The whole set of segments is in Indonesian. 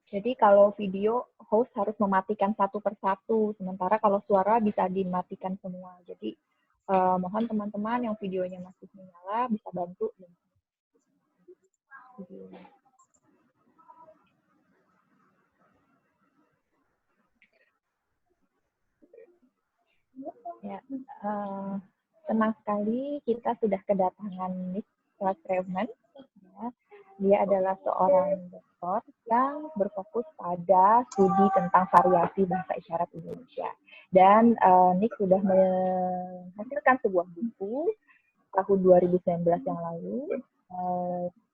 Jadi kalau video, host harus mematikan satu persatu, sementara kalau suara bisa dimatikan semua. Jadi mohon teman-teman yang videonya masih menyala bisa bantu. Ya, senang sekali kita sudah kedatangan Niklas Reumann. Ya. Dia adalah seorang dokter yang berfokus pada studi tentang variasi bahasa isyarat Indonesia. Dan Nick sudah menghasilkan sebuah buku tahun 2019 yang lalu.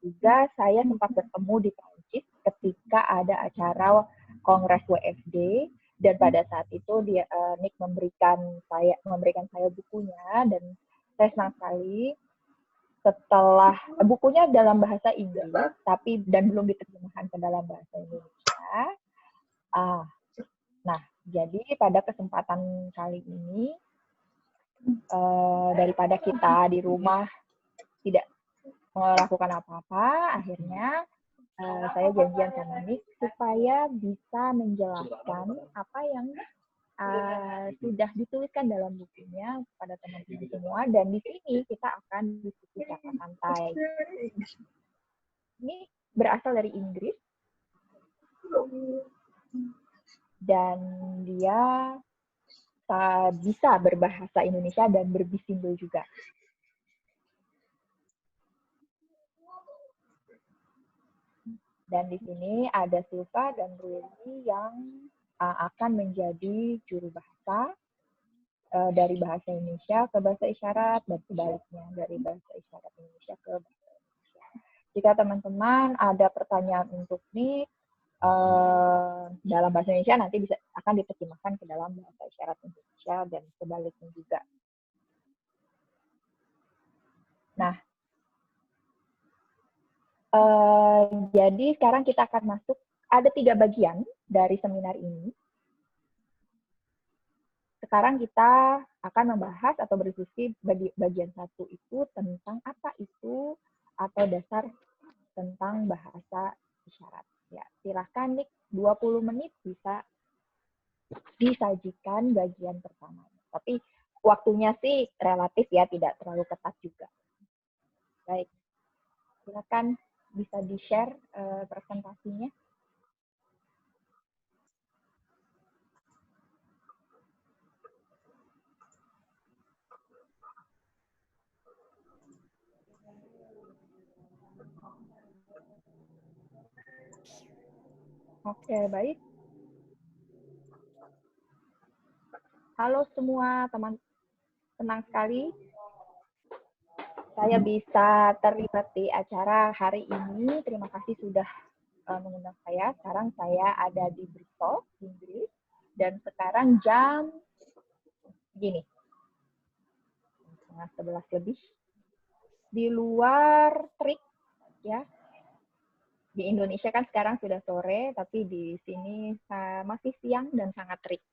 Juga saya sempat bertemu di Prancis ketika ada acara Kongres WFD. Dan pada saat itu Nick memberikan saya bukunya dan saya senang sekali setelah bukunya dalam bahasa Inggris dan belum diterjemahkan ke dalam bahasa Indonesia. Nah, jadi pada kesempatan kali ini daripada kita di rumah tidak melakukan apa-apa, akhirnya saya janjian sama Nick supaya bisa menjelaskan apa yang sudah dituliskan dalam bukunya kepada teman-teman semua, dan di sini kita akan diskusi secara santai. Ini berasal dari Inggris dan dia bisa berbahasa Indonesia dan berbisinggul juga. Dan di sini ada Silva dan Ruli yang akan menjadi juru bahasa dari bahasa Indonesia ke bahasa isyarat dan sebaliknya dari bahasa isyarat Indonesia ke bahasa Indonesia. Jika teman-teman ada pertanyaan untuk Nick dalam bahasa Indonesia, nanti akan diterjemahkan ke dalam bahasa isyarat Indonesia dan sebaliknya juga. Nah, jadi sekarang kita akan masuk, ada 3 bagian dari seminar ini. Sekarang kita akan membahas atau berdiskusi bagian 1 itu tentang apa itu atau dasar tentang bahasa isyarat. Ya, silahkan Nick, 20 menit bisa disajikan bagian pertama. Tapi waktunya sih relatif ya, tidak terlalu ketat juga. Baik, silakan bisa di-share presentasinya. Oke, baik. Halo semua teman, senang sekali saya bisa terlibat di acara hari ini. Terima kasih sudah mengundang saya. Sekarang saya ada di Bristol, Inggris, dan sekarang jam gini, 11 lebih. Di luar terik, ya. Di Indonesia kan sekarang sudah sore, tapi di sini masih siang dan sangat terik.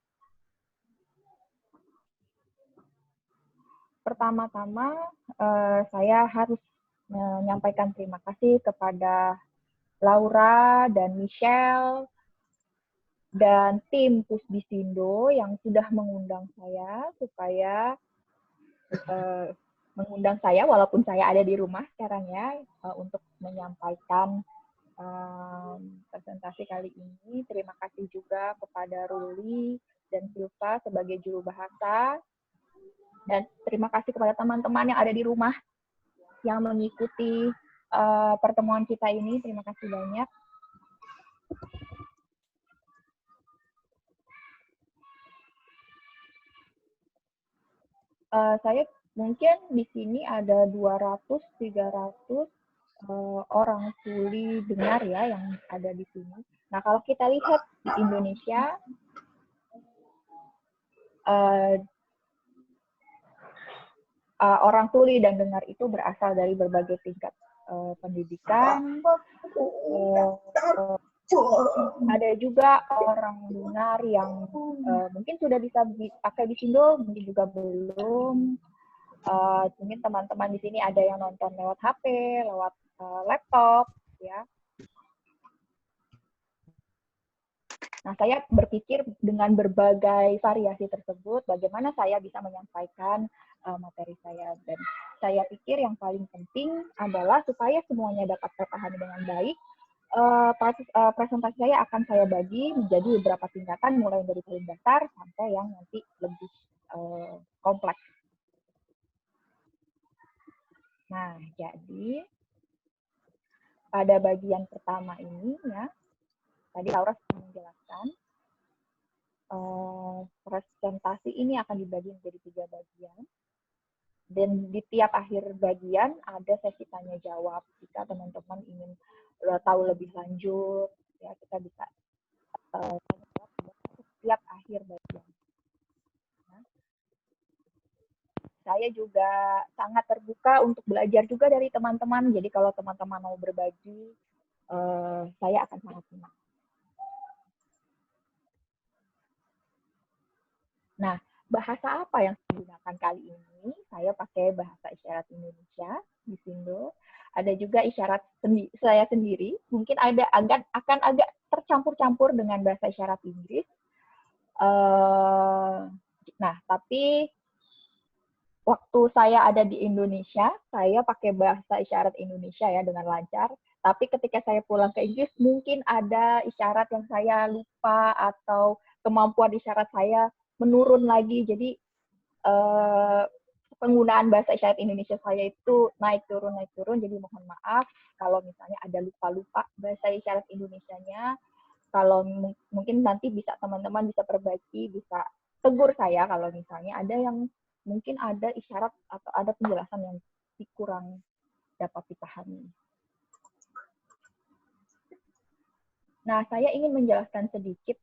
Pertama-tama, saya harus menyampaikan terima kasih kepada Laura dan Michelle dan tim Pusbisindo yang sudah mengundang saya supaya mengundang saya walaupun saya ada di rumah sekarang ya untuk menyampaikan presentasi kali ini. Terima kasih juga kepada Ruli dan Silva sebagai juru bahasa. Dan terima kasih kepada teman-teman yang ada di rumah yang mengikuti pertemuan kita ini. Terima kasih banyak. Saya mungkin di sini ada 200-300 orang tuli dengar ya yang ada di sini. Nah, kalau kita lihat di Indonesia, orang tuli dan dengar itu berasal dari berbagai tingkat pendidikan. Ada juga orang dengar yang mungkin sudah bisa pakai Bisindo, mungkin juga belum. Mungkin teman-teman di sini ada yang nonton lewat HP, lewat laptop, ya. Nah, saya berpikir dengan berbagai variasi tersebut, bagaimana saya bisa menyampaikan materi saya. Dan saya pikir yang paling penting adalah supaya semuanya dapat terpahami dengan baik, presentasi saya akan saya bagi menjadi beberapa tingkatan, mulai dari paling dasar sampai yang nanti lebih kompleks. Nah, jadi pada bagian pertama ini, ya, tadi Laura sudah menjelaskan, presentasi ini akan dibagi menjadi 3 bagian. Dan di tiap akhir bagian ada sesi tanya jawab. Jika teman-teman ingin tahu lebih lanjut, ya kita bisa tanya jawab setiap akhir bagian. Nah, saya juga sangat terbuka untuk belajar juga dari teman-teman. Jadi kalau teman-teman mau berbagi, saya akan sangat senang. Nah, bahasa apa yang saya gunakan kali ini? Saya pakai bahasa isyarat Indonesia di Bisindo. Ada juga isyarat saya sendiri. Mungkin akan agak tercampur-campur dengan bahasa isyarat Inggris. Nah, tapi waktu saya ada di Indonesia, saya pakai bahasa isyarat Indonesia ya dengan lancar. Tapi ketika saya pulang ke Inggris, mungkin ada isyarat yang saya lupa atau kemampuan isyarat saya menurun lagi. Jadi penggunaan bahasa isyarat Indonesia saya itu naik turun. Jadi mohon maaf kalau misalnya ada lupa-lupa bahasa isyarat Indonesianya. Kalau mungkin nanti bisa teman-teman bisa perbaiki, bisa tegur saya kalau misalnya ada yang mungkin ada isyarat atau ada penjelasan yang kurang dapat dipahami. Nah, saya ingin menjelaskan sedikit.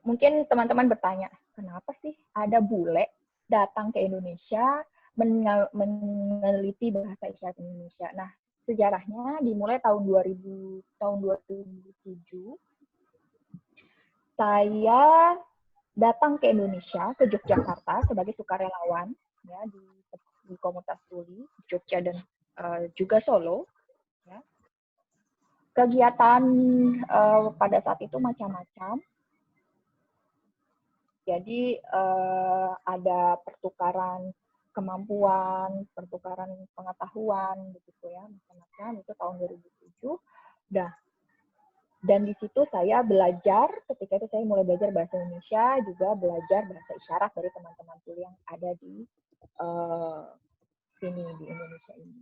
Mungkin teman-teman bertanya, kenapa sih ada bule datang ke Indonesia meneliti bahasa isyarat Indonesia? Nah, sejarahnya dimulai tahun 2007. Saya datang ke Indonesia, ke Yogyakarta sebagai sukarelawan ya di komunitas tuli Jogja dan juga Solo. Ya. Kegiatan pada saat itu macam-macam. Jadi ada pertukaran kemampuan, pertukaran pengetahuan, begitu ya, macam-macam. Itu tahun 2007. Dan di situ saya belajar, ketika itu saya mulai belajar bahasa Indonesia, juga belajar bahasa isyarat dari teman-teman tuli yang ada di sini, di Indonesia ini.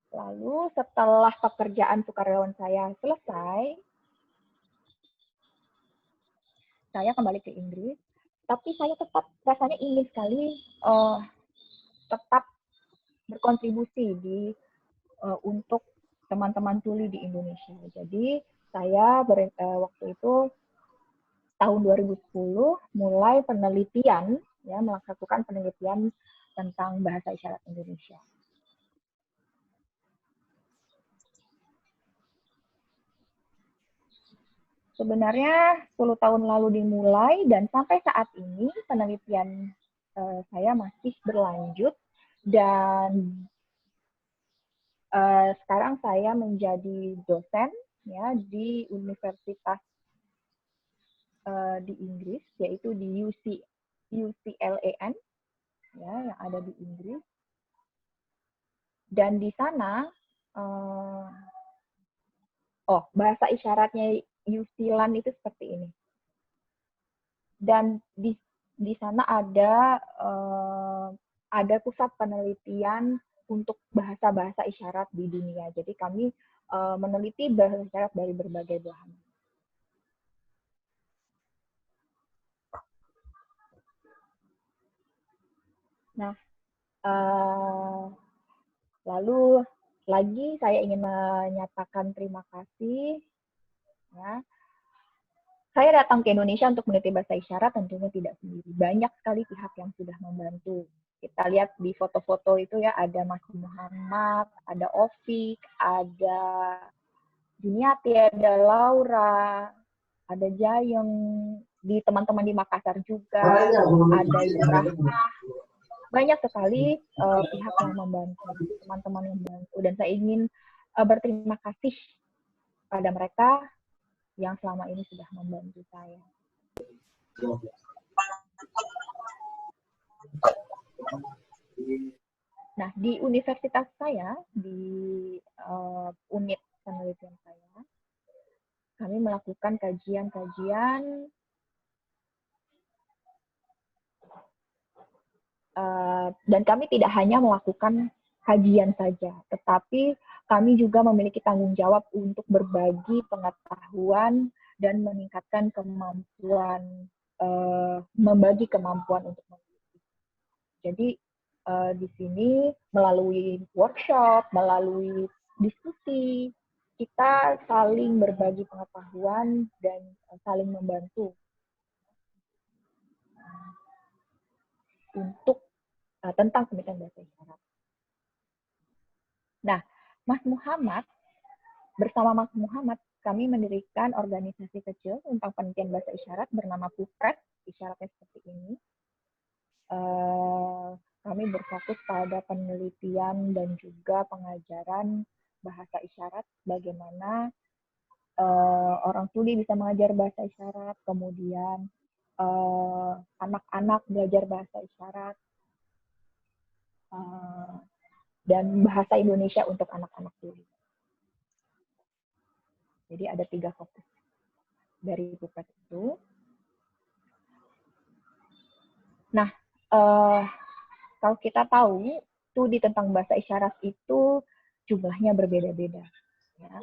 Lalu setelah pekerjaan sukarelawan saya selesai, saya kembali ke Inggris, tapi saya tetap rasanya ingin sekali tetap berkontribusi untuk teman-teman tuli di Indonesia. Jadi saya waktu itu tahun 2010 mulai penelitian, ya, melakukan penelitian tentang bahasa isyarat Indonesia. Sebenarnya 10 tahun lalu dimulai dan sampai saat ini penelitian saya masih berlanjut dan sekarang saya menjadi dosen ya di universitas di Inggris, yaitu di UCLAN ya, yang ada di Inggris. Dan di sana bahasa isyaratnya UCLAN itu seperti ini. Dan di sana ada pusat penelitian untuk bahasa-bahasa isyarat di dunia. Jadi kami meneliti bahasa isyarat dari berbagai belahan. Nah, lalu lagi saya ingin menyatakan terima kasih ya saya datang ke Indonesia untuk meneliti bahasa isyarat tentunya tidak sendiri. Banyak sekali pihak yang sudah membantu. Kita lihat di foto-foto itu ya, ada Mas Muhammad, ada Ofik, ada Juniati, ada Laura, ada Jayeng, di teman-teman di Makassar juga, ada Ibu Rahma. Banyak sekali pihak yang membantu, teman-teman yang membantu. Dan saya ingin berterima kasih pada mereka yang selama ini sudah membantu saya. Nah, di universitas saya, di unit penelitian saya, kami melakukan kajian-kajian dan kami tidak hanya melakukan kajian saja, tetapi kami juga memiliki tanggung jawab untuk berbagi pengetahuan dan meningkatkan kemampuan, membagi kemampuan untuk meneliti. Jadi di sini melalui workshop, melalui diskusi, kita saling berbagi pengetahuan dan saling membantu untuk tentang penelitian bahasa isyarat. Nah, bersama Mas Muhammad, kami mendirikan organisasi kecil tentang penelitian bahasa isyarat bernama PUPRED, isyaratnya seperti ini. Kami berfokus pada penelitian dan juga pengajaran bahasa isyarat, bagaimana orang tuli bisa mengajar bahasa isyarat, kemudian anak-anak belajar bahasa isyarat, dan bahasa Indonesia untuk anak-anak tuli. Jadi ada 3 fokus dari PUPRED itu. Nah, kalau kita tahu, studi tentang bahasa isyarat itu jumlahnya berbeda-beda. Ya.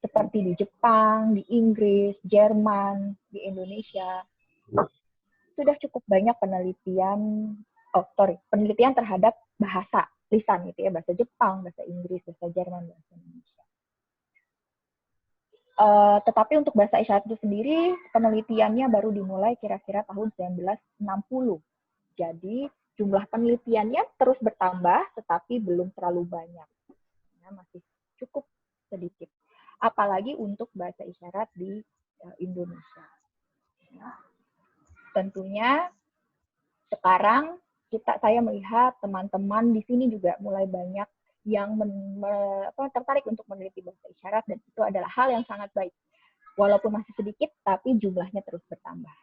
Seperti di Jepang, di Inggris, Jerman, di Indonesia, sudah cukup banyak penelitian terhadap bahasa lisan gitu ya, bahasa Jepang, bahasa Inggris, bahasa Jerman, bahasa Indonesia. Tetapi untuk bahasa isyarat itu sendiri, penelitiannya baru dimulai kira-kira tahun 1960. Jadi jumlah penelitiannya terus bertambah, tetapi belum terlalu banyak. Ya, masih cukup sedikit. Apalagi untuk bahasa isyarat di Indonesia. Ya. Tentunya sekarang saya melihat teman-teman di sini juga mulai banyak yang tertarik untuk meneliti bahasa isyarat, dan itu adalah hal yang sangat baik. Walaupun masih sedikit, tapi jumlahnya terus bertambah.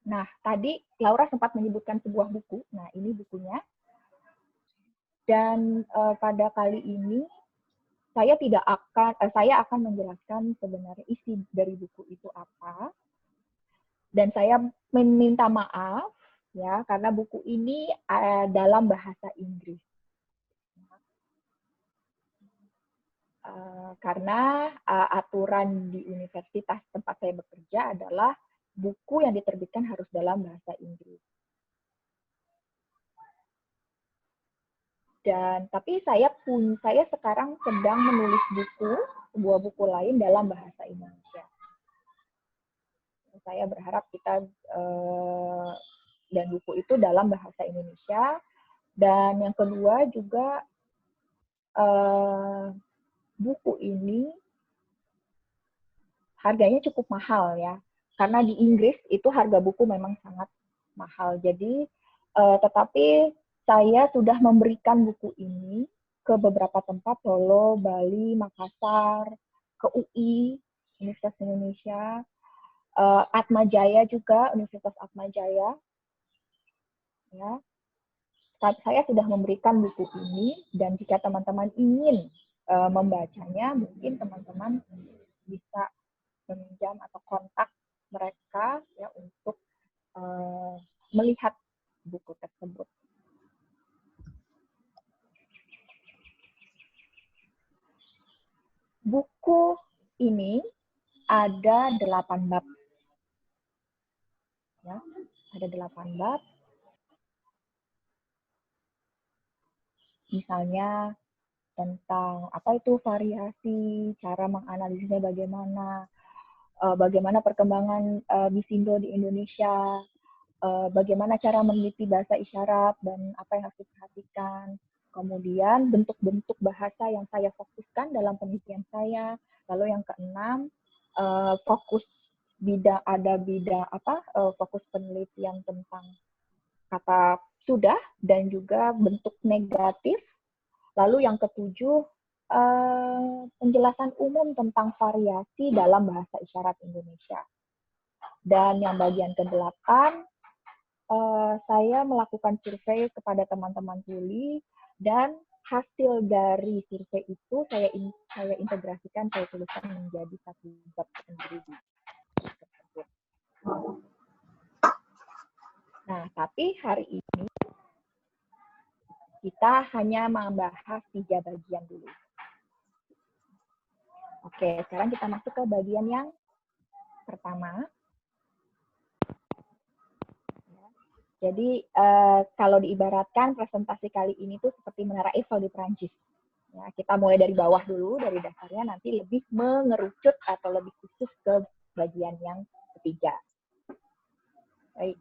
Nah, tadi Laura sempat menyebutkan sebuah buku. Nah, ini bukunya. Dan pada kali ini saya akan menjelaskan sebenarnya isi dari buku itu apa. Dan saya meminta maaf ya, karena buku ini dalam bahasa Inggris. Karena aturan di universitas tempat saya bekerja adalah buku yang diterbitkan harus dalam bahasa Inggris. Tapi saya sekarang sedang menulis sebuah buku lain dalam bahasa Indonesia. Saya berharap dan buku itu dalam bahasa Indonesia. Dan yang kedua juga buku ini harganya cukup mahal ya, karena di Inggris itu harga buku memang sangat mahal. Jadi tetapi saya sudah memberikan buku ini ke beberapa tempat, Solo, Bali, Makassar, ke UI, Universitas Indonesia, Atmajaya juga, Universitas Atmajaya. Ya. Saya sudah memberikan buku ini, dan jika teman-teman ingin membacanya, mungkin teman-teman bisa meminjam atau kontak mereka ya untuk melihat buku tersebut. Buku ini ada 8 bab. Ya, ada 8 bab. misalnya tentang apa itu variasi, cara menganalisisnya bagaimana, bagaimana perkembangan Bisindo di Indonesia, bagaimana cara meneliti bahasa isyarat dan apa yang harus diperhatikan. Kemudian bentuk-bentuk bahasa yang saya fokuskan dalam penelitian saya. Lalu yang keenam, fokus fokus penelitian tentang kata sudah dan juga bentuk negatif. Lalu yang ketujuh, penjelasan umum tentang variasi dalam bahasa isyarat Indonesia. Dan yang bagian ke-8, saya melakukan survei kepada teman-teman tuli, dan hasil dari survei itu saya integrasikan, saya tuliskan menjadi satu bab sendiri. Nah, tapi hari ini kita hanya membahas 3 bagian dulu. Oke, sekarang kita masuk ke bagian yang pertama. Jadi, kalau diibaratkan presentasi kali ini tuh seperti Menara Eiffel di Prancis. Ya, kita mulai dari bawah dulu, dari dasarnya, nanti lebih mengerucut atau lebih khusus ke bagian yang ketiga. Baik.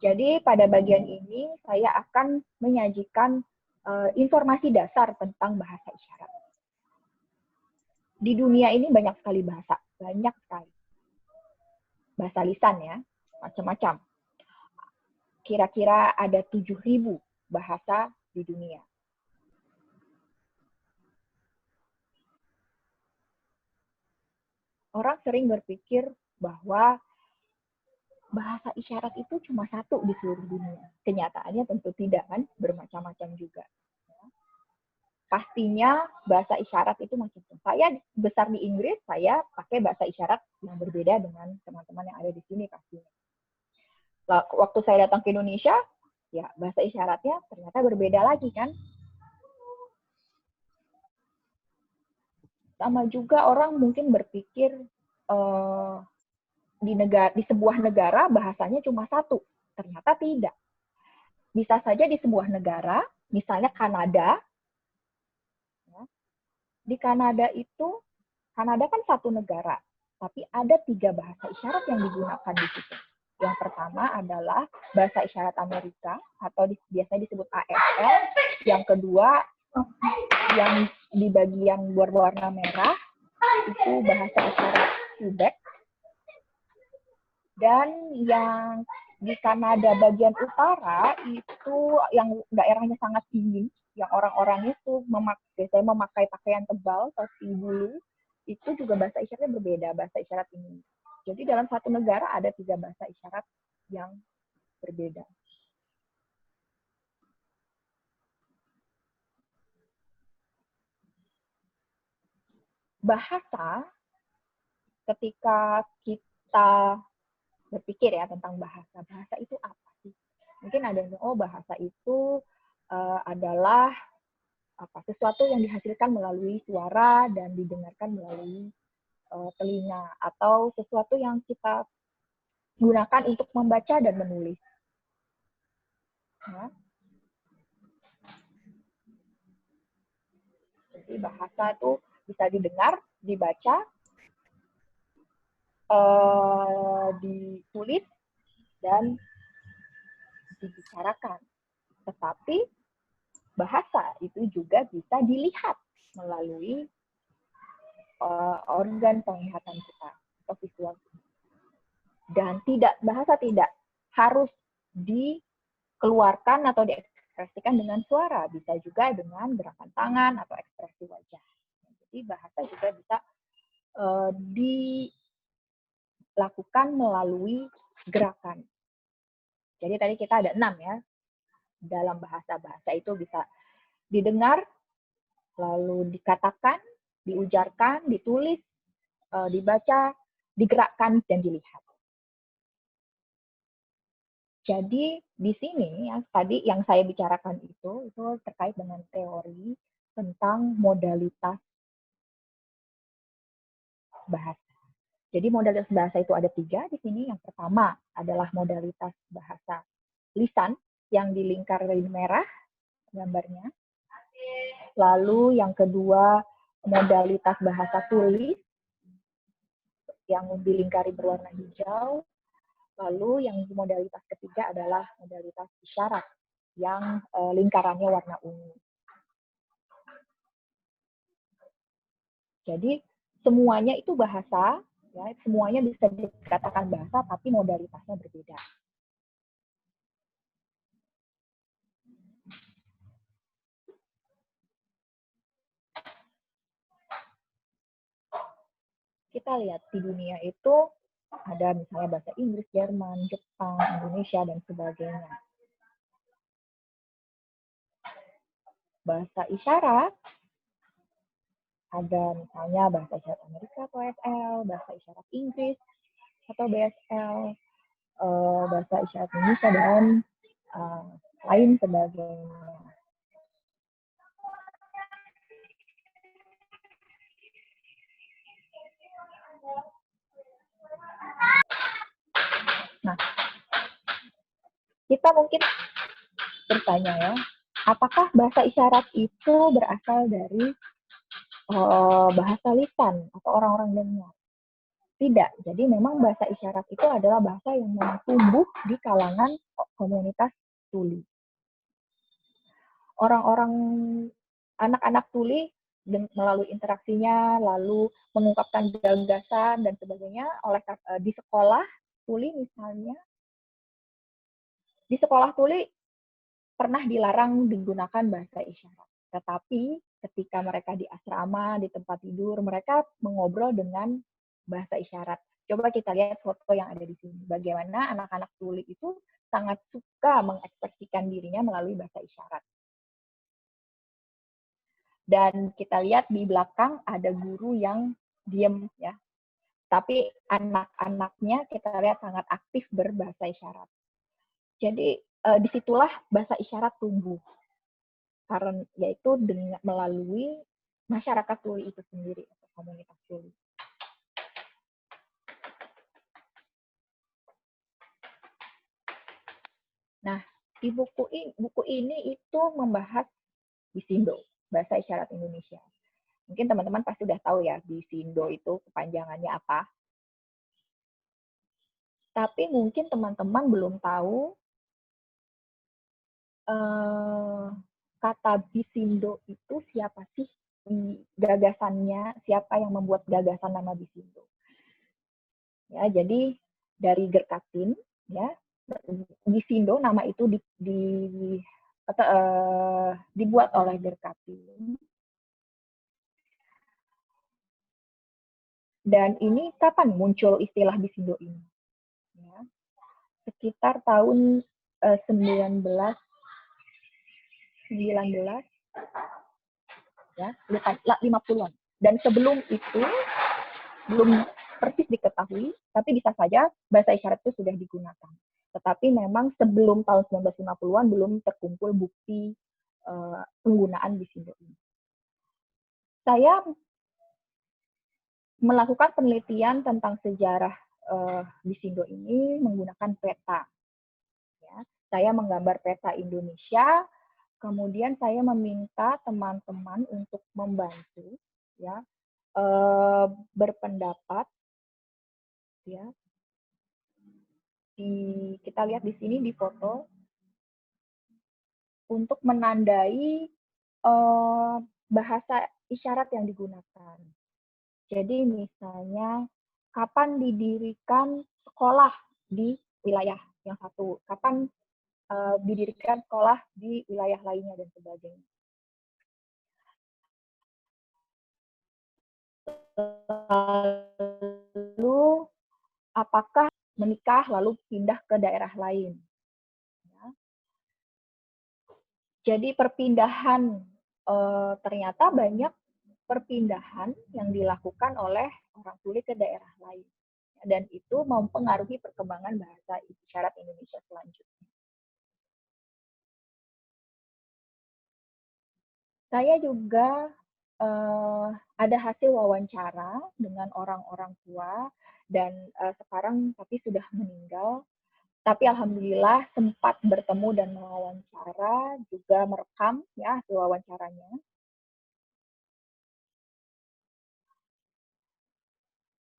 Jadi pada bagian ini saya akan menyajikan informasi dasar tentang bahasa isyarat. Di dunia ini banyak sekali bahasa, banyak sekali. Bahasa lisan ya, macam-macam. Kira-kira ada 7.000 bahasa di dunia. Orang sering berpikir bahwa bahasa isyarat itu cuma satu di seluruh dunia. Kenyataannya tentu tidak, kan? Bermacam-macam juga. Pastinya bahasa isyarat itu macam-macam. Saya besar di Inggris, saya pakai bahasa isyarat yang berbeda dengan teman-teman yang ada di sini pastinya. Waktu saya datang ke Indonesia, ya bahasa isyaratnya ternyata berbeda lagi, kan? Sama juga orang mungkin berpikir di sebuah negara bahasanya cuma satu. Ternyata tidak. Bisa saja di sebuah negara, misalnya Kanada, ya, di Kanada itu, Kanada kan satu negara, tapi ada 3 bahasa isyarat yang digunakan di situ. Yang pertama adalah bahasa isyarat Amerika, atau biasanya disebut ASL. Yang kedua, yang di bagian berwarna merah, itu bahasa isyarat Quebec. Dan yang di Kanada bagian utara itu yang daerahnya sangat dingin, yang orang-orang itu biasanya memakai pakaian tebal, topi bulu, itu juga bahasa isyaratnya berbeda, bahasa isyarat ini. Jadi dalam satu negara ada 3 bahasa isyarat yang berbeda. Bahasa, ketika kita berpikir ya tentang bahasa, bahasa itu apa sih? Mungkin ada yang bilang, oh bahasa itu adalah sesuatu yang dihasilkan melalui suara dan didengarkan melalui telinga, atau sesuatu yang kita gunakan untuk membaca dan menulis. Ya. Jadi bahasa itu bisa didengar, dibaca, ditulis, dan dibicarakan. Tetapi bahasa itu juga bisa dilihat melalui organ penglihatan kita atau visual. Dan bahasa tidak harus dikeluarkan atau diekspresikan dengan suara, bisa juga dengan gerakan tangan atau ekspresi wajah. Jadi bahasa juga bisa dilakukan melalui gerakan. Jadi tadi kita ada 6 ya. Dalam bahasa itu bisa didengar, lalu dikatakan, diujarkan, ditulis, dibaca, digerakkan, dan dilihat. Jadi di sini ya, tadi yang saya bicarakan itu terkait dengan teori tentang modalitas bahasa. Jadi modalitas bahasa itu ada 3 di sini. Yang pertama adalah modalitas bahasa lisan, yang dilingkarin merah gambarnya. Lalu yang kedua, modalitas bahasa tulis yang dilingkari berwarna hijau. Lalu yang modalitas ketiga adalah modalitas isyarat yang lingkarannya warna ungu. Jadi semuanya itu bahasa, ya, semuanya bisa dikatakan bahasa, tapi modalitasnya berbeda. Kita lihat di dunia itu ada misalnya bahasa Inggris, Jerman, Jepang, Indonesia, dan sebagainya. Bahasa isyarat, ada misalnya bahasa isyarat Amerika atau ASL, bahasa isyarat Inggris atau BSL, bahasa isyarat Indonesia, dan lain sebagainya. Nah, kita mungkin bertanya ya, apakah bahasa isyarat itu berasal dari bahasa lisan atau orang-orang dengar? Tidak. Jadi memang bahasa isyarat itu adalah bahasa yang memang tumbuh di kalangan komunitas tuli. Orang-orang anak-anak tuli melalui interaksinya, lalu mengungkapkan gagasan dan sebagainya oleh di sekolah tuli misalnya. Di sekolah tuli pernah dilarang digunakan bahasa isyarat. Tetapi ketika mereka di asrama, di tempat tidur, mereka mengobrol dengan bahasa isyarat. Coba kita lihat foto yang ada di sini. Bagaimana anak-anak tuli itu sangat suka mengekspresikan dirinya melalui bahasa isyarat. Dan kita lihat di belakang ada guru yang diem ya. Tapi anak-anaknya kita lihat sangat aktif berbahasa isyarat. Jadi disitulah bahasa isyarat tumbuh. Karena yaitu dengan melalui masyarakat tuli itu sendiri atau komunitas tuli. Nah, di buku ini itu membahas Bisindo, bahasa isyarat Indonesia. Mungkin teman-teman pasti sudah tahu ya, Bisindo itu kepanjangannya apa. Tapi mungkin teman-teman belum tahu kata Bisindo itu siapa sih gagasannya, siapa yang membuat gagasan nama Bisindo. Ya, jadi dari Gerkatin, ya, Bisindo nama itu dibuat oleh Gerkatin. Dan ini kapan muncul istilah Bisindo ini? Ya, sekitar tahun 1919 ya, 50-an. Dan sebelum itu belum persis diketahui, tapi bisa saja bahasa isyarat itu sudah digunakan. Tetapi memang sebelum tahun 1950-an belum terkumpul bukti penggunaan Bisindo ini. Saya melakukan penelitian tentang sejarah Bisindo ini menggunakan peta. Ya, saya menggambar peta Indonesia, kemudian saya meminta teman-teman untuk membantu, ya, berpendapat, ya. Kita lihat di sini di foto untuk menandai bahasa isyarat yang digunakan. Jadi misalnya kapan didirikan sekolah di wilayah yang satu, kapan didirikan sekolah di wilayah lainnya dan sebagainya. Lalu apakah menikah lalu pindah ke daerah lain? Ya. Jadi perpindahan ternyata banyak perpindahan yang dilakukan oleh orang tuli ke daerah lain. Dan itu mempengaruhi perkembangan bahasa isyarat Indonesia selanjutnya. Saya juga ada hasil wawancara dengan orang-orang tua dan sekarang tapi sudah meninggal. Tapi alhamdulillah sempat bertemu dan mewawancara, juga merekam ya hasil wawancaranya.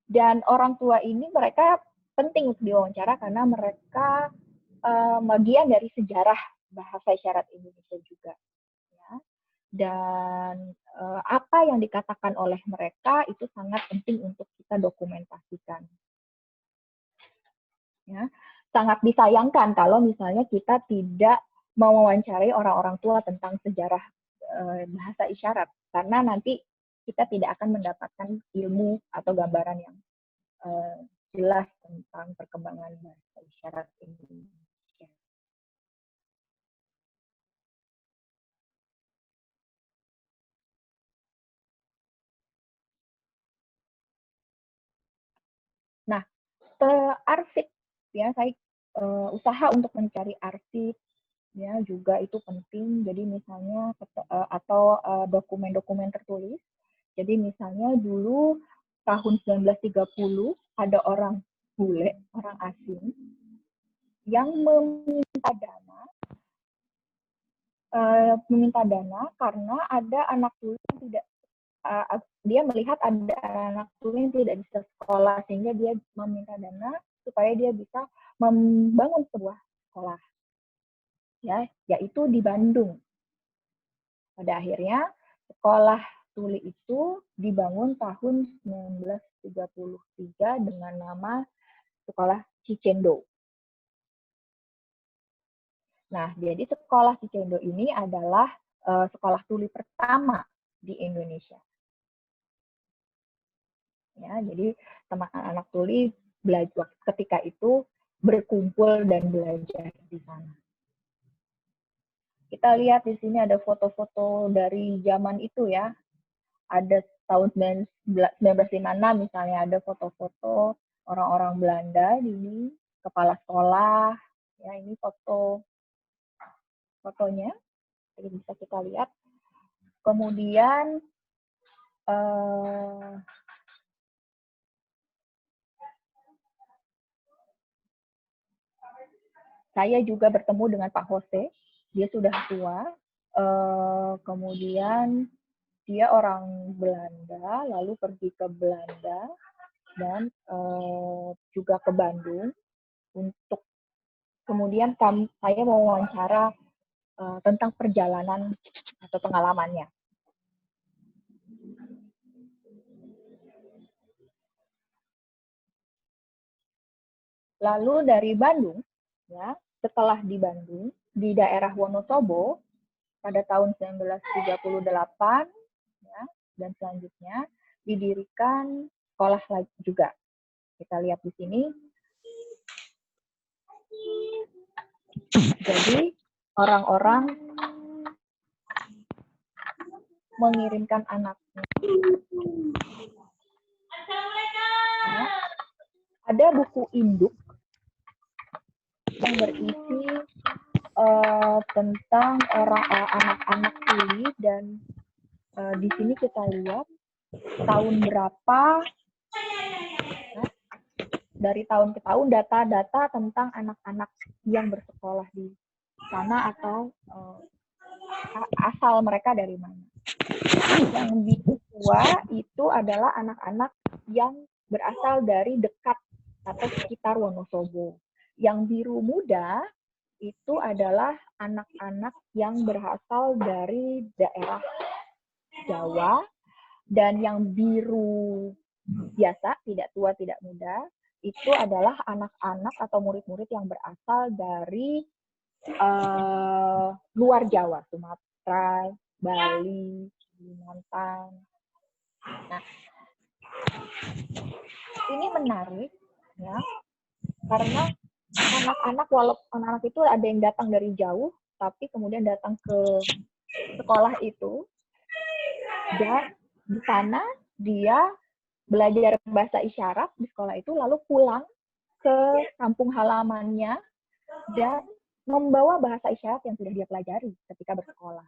Dan orang tua ini mereka penting untuk diwawancara karena mereka bagian dari sejarah bahasa isyarat Indonesia juga. Ya. Dan apa yang dikatakan oleh mereka itu sangat penting untuk kita dokumentasikan. Ya. Sangat disayangkan kalau misalnya kita tidak mewawancarai orang-orang tua tentang sejarah bahasa isyarat, karena nanti kita tidak akan mendapatkan ilmu atau gambaran yang jelas tentang perkembangan bahasa isyarat Indonesia. Nah, arsip ya, saya usaha untuk mencari arsip ya juga itu penting. Jadi misalnya atau dokumen-dokumen tertulis. Jadi misalnya dulu tahun 1930 ada orang bule, orang asing yang meminta dana karena ada anak tuli yang tidak dia melihat ada anak tuli yang tidak bisa sekolah, sehingga dia meminta dana supaya dia bisa membangun sebuah sekolah, ya, yaitu di Bandung. Pada akhirnya sekolah tuli itu dibangun tahun 1933 dengan nama Sekolah Cicendo. Nah, jadi sekolah Cicendo ini adalah sekolah tuli pertama di Indonesia. Ya, jadi teman anak tuli belajar ketika itu berkumpul dan belajar di sana. Kita lihat di sini ada foto-foto dari zaman itu ya. Ada tahun 1956 misalnya ada foto-foto orang-orang Belanda ini, kepala sekolah. Ya, ini fotonya. Jadi bisa kita lihat. Kemudian saya juga bertemu dengan Pak Jose. Dia sudah tua. Kemudian dia orang Belanda, lalu pergi ke Belanda dan juga ke Bandung untuk kemudian saya mau wawancara tentang perjalanan atau pengalamannya. Lalu dari Bandung, ya, setelah di Bandung, di daerah Wonosobo pada tahun 1938, ya, dan selanjutnya didirikan sekolah lagi juga. Kita lihat di sini. Jadi orang-orang mengirimkan anaknya. Ya, ada buku induk yang berisi tentang anak-anak tuli, dan di sini kita lihat tahun berapa, ya, dari tahun ke tahun data-data tentang anak-anak yang bersekolah di sana atau asal mereka dari mana. Yang biru tua itu adalah anak-anak yang berasal dari dekat atau sekitar Wonosobo. Yang biru muda itu adalah anak-anak yang berasal dari daerah Jawa, dan yang biru biasa, tidak tua, tidak muda, itu adalah anak-anak atau murid-murid yang berasal dari luar Jawa, Sumatera, Bali, Kalimantan. Nah, ini menarik, ya, karena anak-anak, walaupun anak-anak itu ada yang datang dari jauh, tapi kemudian datang ke sekolah itu, dan di sana dia belajar bahasa isyarat di sekolah itu, lalu pulang ke kampung halamannya dan membawa bahasa isyarat yang sudah dia pelajari ketika bersekolah.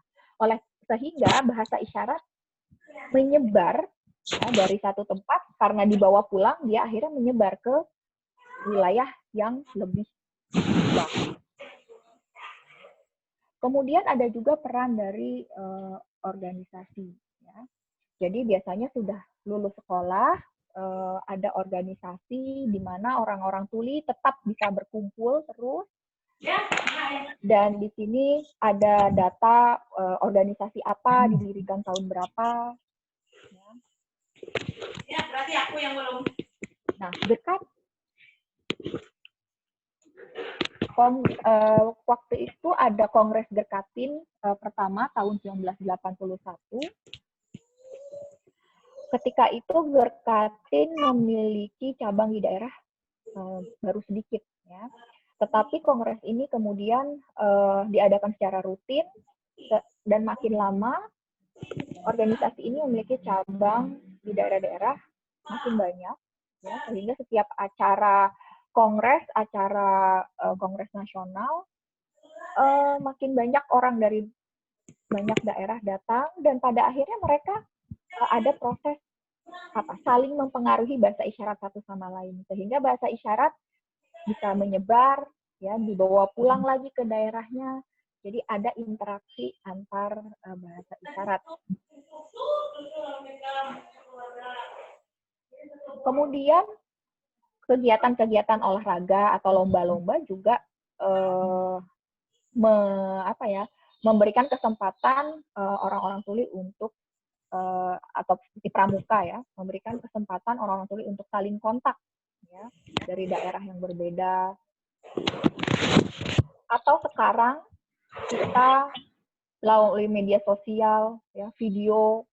Sehingga bahasa isyarat menyebar, ya, dari satu tempat, karena dibawa pulang, dia akhirnya menyebar ke wilayah yang lebih berubah. Kemudian ada juga peran dari organisasi. Ya. Jadi biasanya sudah lulus sekolah, ada organisasi di mana orang-orang tuli tetap bisa berkumpul terus. Dan di sini ada data organisasi apa didirikan tahun berapa. Ya, berarti aku yang belum. Nah, berkat waktu itu ada Kongres Gerkatin pertama tahun 1981. Ketika itu Gerkatin memiliki cabang di daerah baru sedikit, ya. Tetapi kongres ini kemudian diadakan secara rutin dan makin lama organisasi ini memiliki cabang di daerah-daerah makin banyak, ya, sehingga setiap acara kongres nasional makin banyak orang dari banyak daerah datang dan pada akhirnya mereka ada proses saling mempengaruhi bahasa isyarat satu sama lain sehingga bahasa isyarat bisa menyebar, ya, dibawa pulang lagi ke daerahnya. Jadi ada interaksi antar bahasa isyarat. Kemudian kegiatan-kegiatan olahraga atau lomba-lomba juga memberikan kesempatan orang-orang tuli untuk atau seperti pramuka, ya, memberikan kesempatan orang-orang tuli untuk saling kontak, ya, dari daerah yang berbeda. Atau sekarang kita melalui media sosial, ya, video,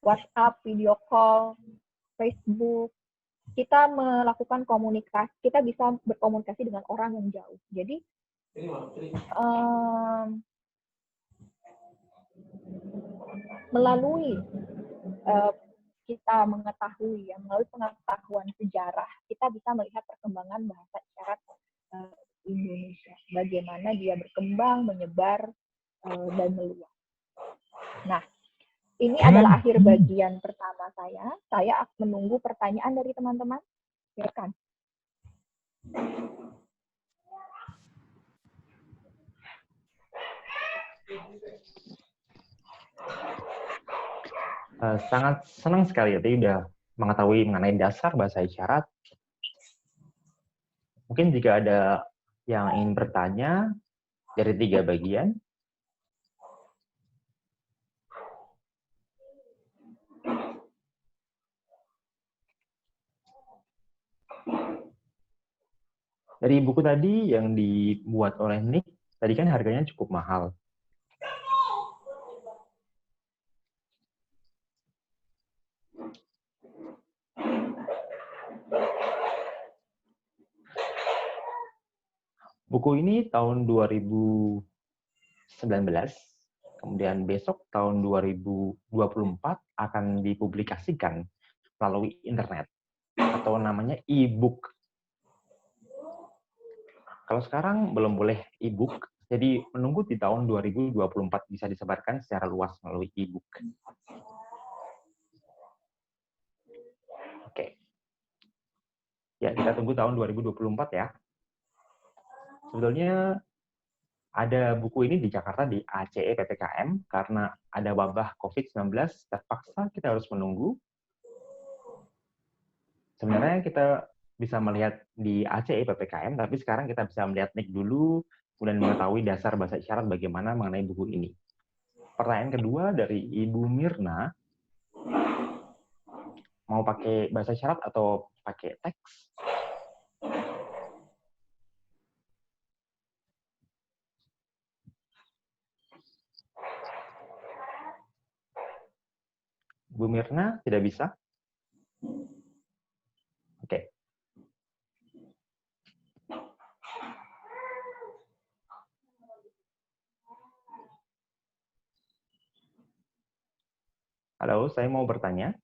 WhatsApp, video call, Facebook, kita melakukan komunikasi, kita bisa berkomunikasi dengan orang yang jauh. Jadi melalui kita mengetahui, ya, melalui pengetahuan sejarah, kita bisa melihat perkembangan bahasa isyarat Indonesia, bagaimana dia berkembang, menyebar, dan meluas. Nah, ini adalah akhir bagian pertama saya. Saya akan menunggu pertanyaan dari teman-teman. Silakan. Sangat senang sekali ya, tadi udah mengetahui mengenai dasar bahasa isyarat. Mungkin jika ada yang ingin bertanya dari 3 bagian. Dari buku tadi yang dibuat oleh Nick, tadi kan harganya cukup mahal. Buku ini tahun 2019, kemudian besok tahun 2024 akan dipublikasikan melalui internet atau namanya e-book. Kalau sekarang belum boleh e-book, jadi menunggu di tahun 2024 bisa disebarkan secara luas melalui e-book. Oke. Ya, kita tunggu tahun 2024 ya. Sebetulnya ada buku ini di Jakarta di ACE PPKM karena ada wabah COVID-19 terpaksa kita harus menunggu. Sebenarnya kita bisa melihat di ACE PPKM, tapi sekarang kita bisa melihat Nick dulu, kemudian mengetahui dasar bahasa isyarat bagaimana mengenai buku ini. Pertanyaan kedua dari Ibu Mirna, mau pakai bahasa isyarat atau pakai teks? Bu Mirna tidak bisa? Oke. Halo, saya mau bertanya.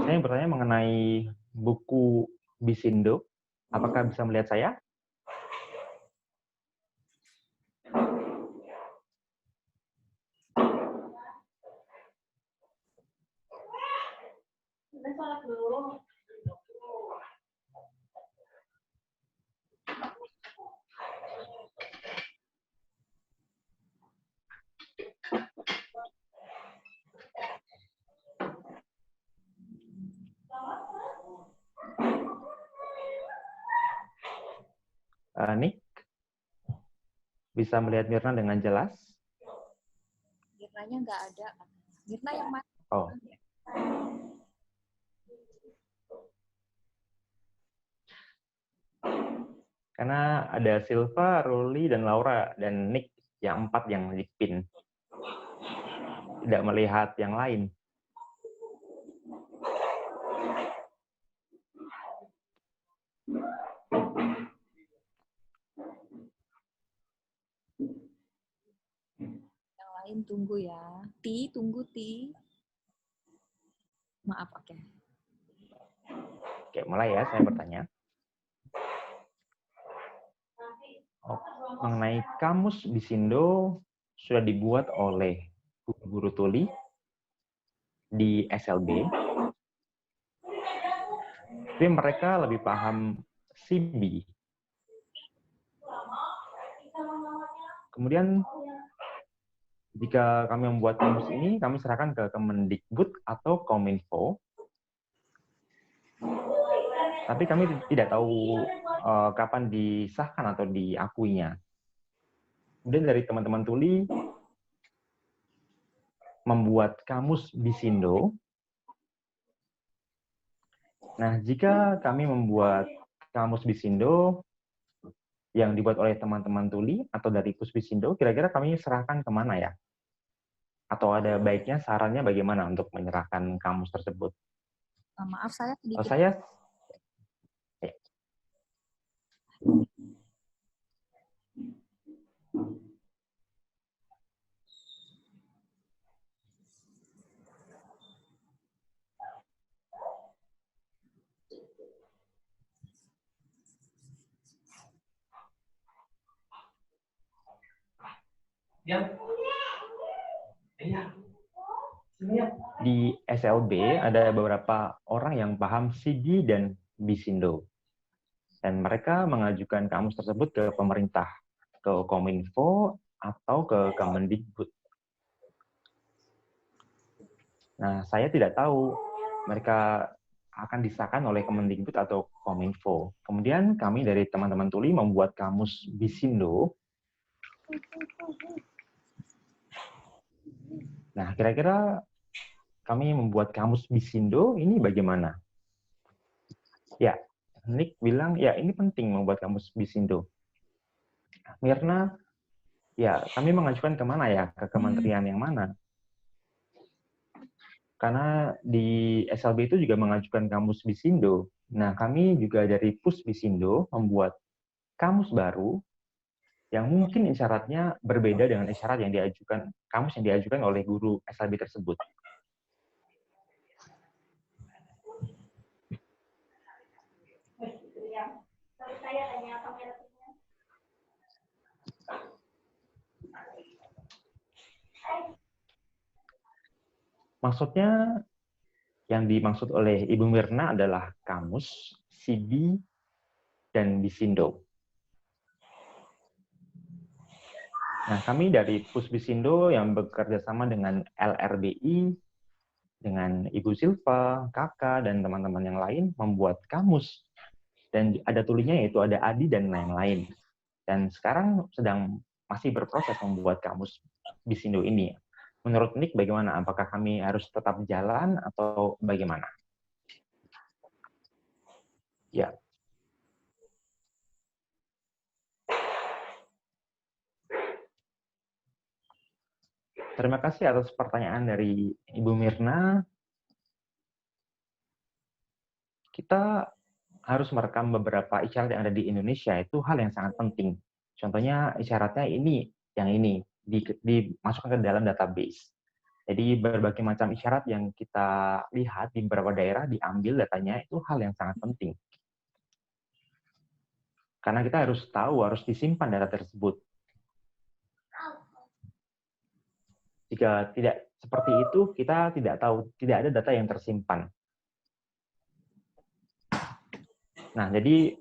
Saya bertanya mengenai buku Bisindo. Apakah bisa melihat saya? Nick, bisa melihat Mirna dengan jelas? Mirnanya nggak ada. Mirna yang mana? Oh. Karena ada Silva, Ruli, dan Laura, dan Nick yang 4 yang dipin. Tidak melihat yang lain. Yang lain tunggu ya. Tunggu Ti. Maaf, oke. Oke, mulai ya, saya bertanya. Mengenai kamus Bisindo sudah dibuat oleh guru tuli di SLB, tapi mereka lebih paham CB. Kemudian jika kami membuat kamus ini, kami serahkan ke Kemendikbud atau Kominfo. Tapi kami tidak tahu kapan disahkan atau diakuinya. Kemudian dari teman-teman tuli membuat kamus Bisindo. Nah, jika kami membuat kamus Bisindo yang dibuat oleh teman-teman tuli atau dari Pusbisindo, kira-kira kami serahkan kemana ya? Atau ada baiknya sarannya bagaimana untuk menyerahkan kamus tersebut? Maaf, saya sedikit. Saya di SLB ada beberapa orang yang paham CB dan Bisindo. Dan mereka mengajukan kamus tersebut ke pemerintah, ke Kominfo atau ke Kemendikbud. Nah, saya tidak tahu mereka akan disahkan oleh Kemendikbud atau Kominfo. Kemudian kami dari teman-teman tuli membuat kamus Bisindo. Nah, kira-kira kami membuat kamus Bisindo ini bagaimana? Ya, Nick bilang, ya ini penting membuat kamus Bisindo. Mirna, ya kami mengajukan kemana ya? Ke kementerian yang mana? Karena di SLB itu juga mengajukan kamus Bisindo. Nah, kami juga dari Pusbisindo membuat kamus baru yang mungkin isyaratnya berbeda dengan isyarat yang diajukan, kamus yang diajukan oleh guru SLB tersebut. Maksudnya, yang dimaksud oleh Ibu Mirna adalah kamus, CB, dan Bisindo. Nah, kami dari Pusbisindo yang bekerja sama dengan LRBI, dengan Ibu Silva, Kakak, dan teman-teman yang lain membuat kamus. Dan ada tulinya yaitu ada Adi dan lain-lain. Dan sekarang sedang masih berproses membuat kamus Bisindo ini. Menurut Nick bagaimana? Apakah kami harus tetap jalan atau bagaimana? Ya. Terima kasih atas pertanyaan dari Ibu Mirna. Kita harus merekam beberapa isyarat yang ada di Indonesia, itu hal yang sangat penting. Contohnya isyaratnya yang ini, dimasukkan ke dalam database. Jadi berbagai macam isyarat yang kita lihat di beberapa daerah diambil datanya, itu hal yang sangat penting. Karena kita harus tahu, harus disimpan data tersebut. Jika tidak seperti itu, kita tidak tahu, tidak ada data yang tersimpan. Nah, jadi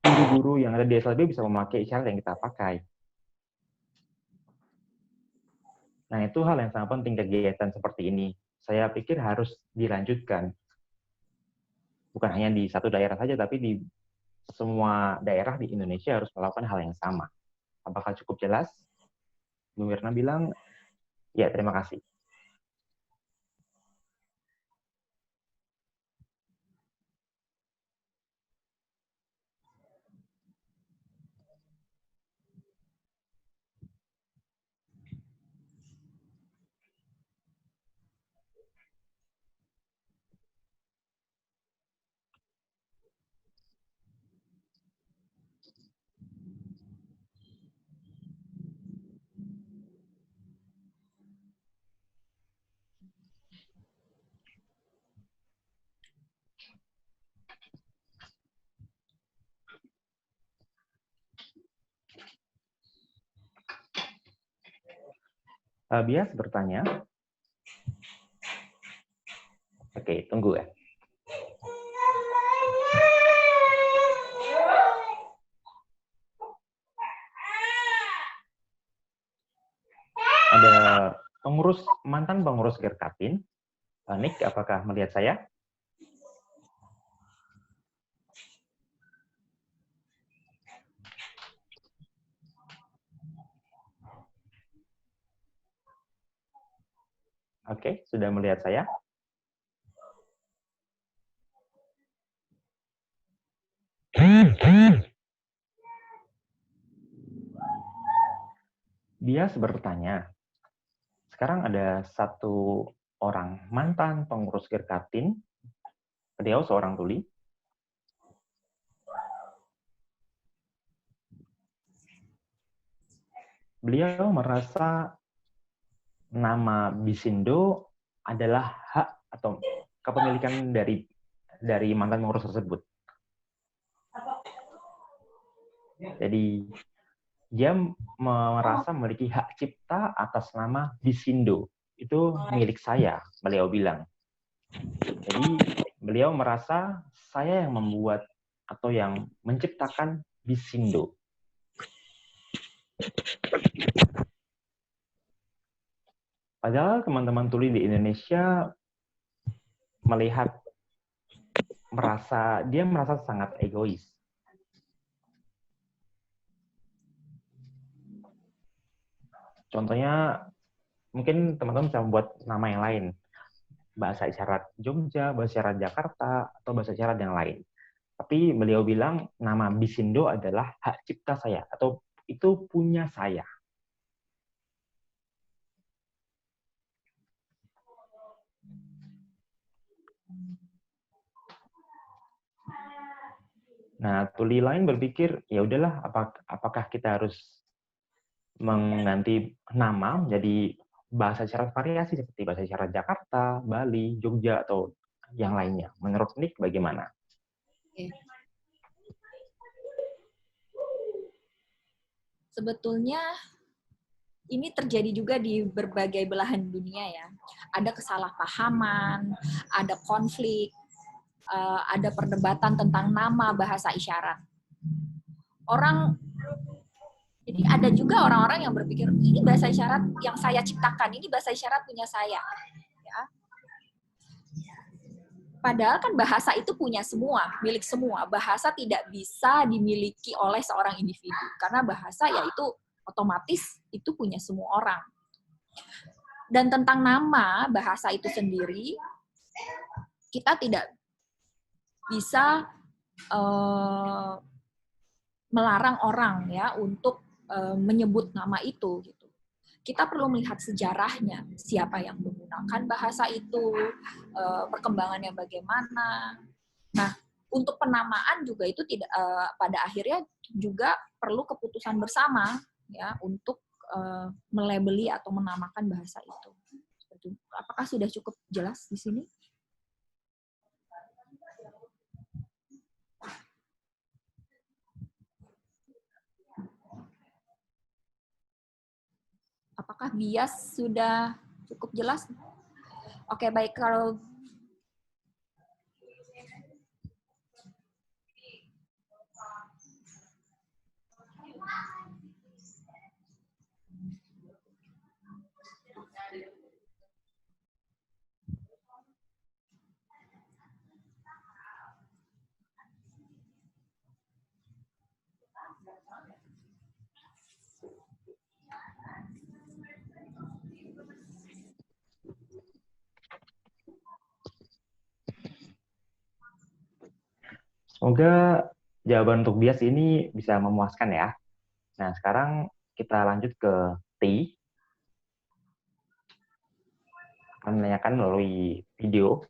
guru-guru yang ada di SLB bisa memakai isyarat yang kita pakai. Nah, itu hal yang sangat penting kegiatan seperti ini. Saya pikir harus dilanjutkan. Bukan hanya di satu daerah saja, tapi di semua daerah di Indonesia harus melakukan hal yang sama. Apakah cukup jelas? Bu Mirna bilang, ya terima kasih. Bias bertanya. Oke, tunggu ya. Ada mantan pengurus Gerkatin. Nick, apakah melihat saya? Oke, sudah melihat saya? Bias bertanya. Sekarang ada satu orang mantan pengurus Gerkatin. Beliau seorang tuli. Beliau merasa nama Bisindo adalah hak atau kepemilikan dari mantan pengurus tersebut. Jadi dia merasa memiliki hak cipta atas nama Bisindo. Itu milik saya, beliau bilang. Jadi beliau merasa saya yang membuat atau yang menciptakan Bisindo. Padahal teman-teman tuli di Indonesia dia merasa sangat egois. Contohnya, mungkin teman-teman bisa membuat nama yang lain. Bahasa isyarat Jogja, bahasa isyarat Jakarta, atau bahasa isyarat yang lain. Tapi beliau bilang nama Bisindo adalah hak cipta saya, atau itu punya saya. Nah, tuli lain berpikir, ya udahlah, apakah kita harus mengganti nama menjadi bahasa isyarat variasi seperti bahasa isyarat Jakarta, Bali, Jogja, atau yang lainnya. Menurut Nick bagaimana? Sebetulnya ini terjadi juga di berbagai belahan dunia ya. Ada kesalahpahaman, ada konflik, ada perdebatan tentang nama bahasa isyarat. Jadi ada juga orang-orang yang berpikir, ini bahasa isyarat yang saya ciptakan, ini bahasa isyarat punya saya. Ya. Padahal kan bahasa itu punya semua, milik semua. Bahasa tidak bisa dimiliki oleh seorang individu. Karena bahasa yaitu otomatis itu punya semua orang. Dan tentang nama bahasa itu sendiri, kita tidak bisa melarang orang ya untuk menyebut nama itu. Gitu. Kita perlu melihat sejarahnya, siapa yang menggunakan bahasa itu, perkembangannya bagaimana. Nah, untuk penamaan juga itu tidak pada akhirnya juga perlu keputusan bersama ya untuk melabeli atau menamakan bahasa itu. Apakah sudah cukup jelas di sini? Apakah bias sudah cukup jelas? Oke, baik. Kalau Semoga jawaban untuk bias ini bisa memuaskan ya. Nah, sekarang kita lanjut ke T. Akan menanyakan melalui video.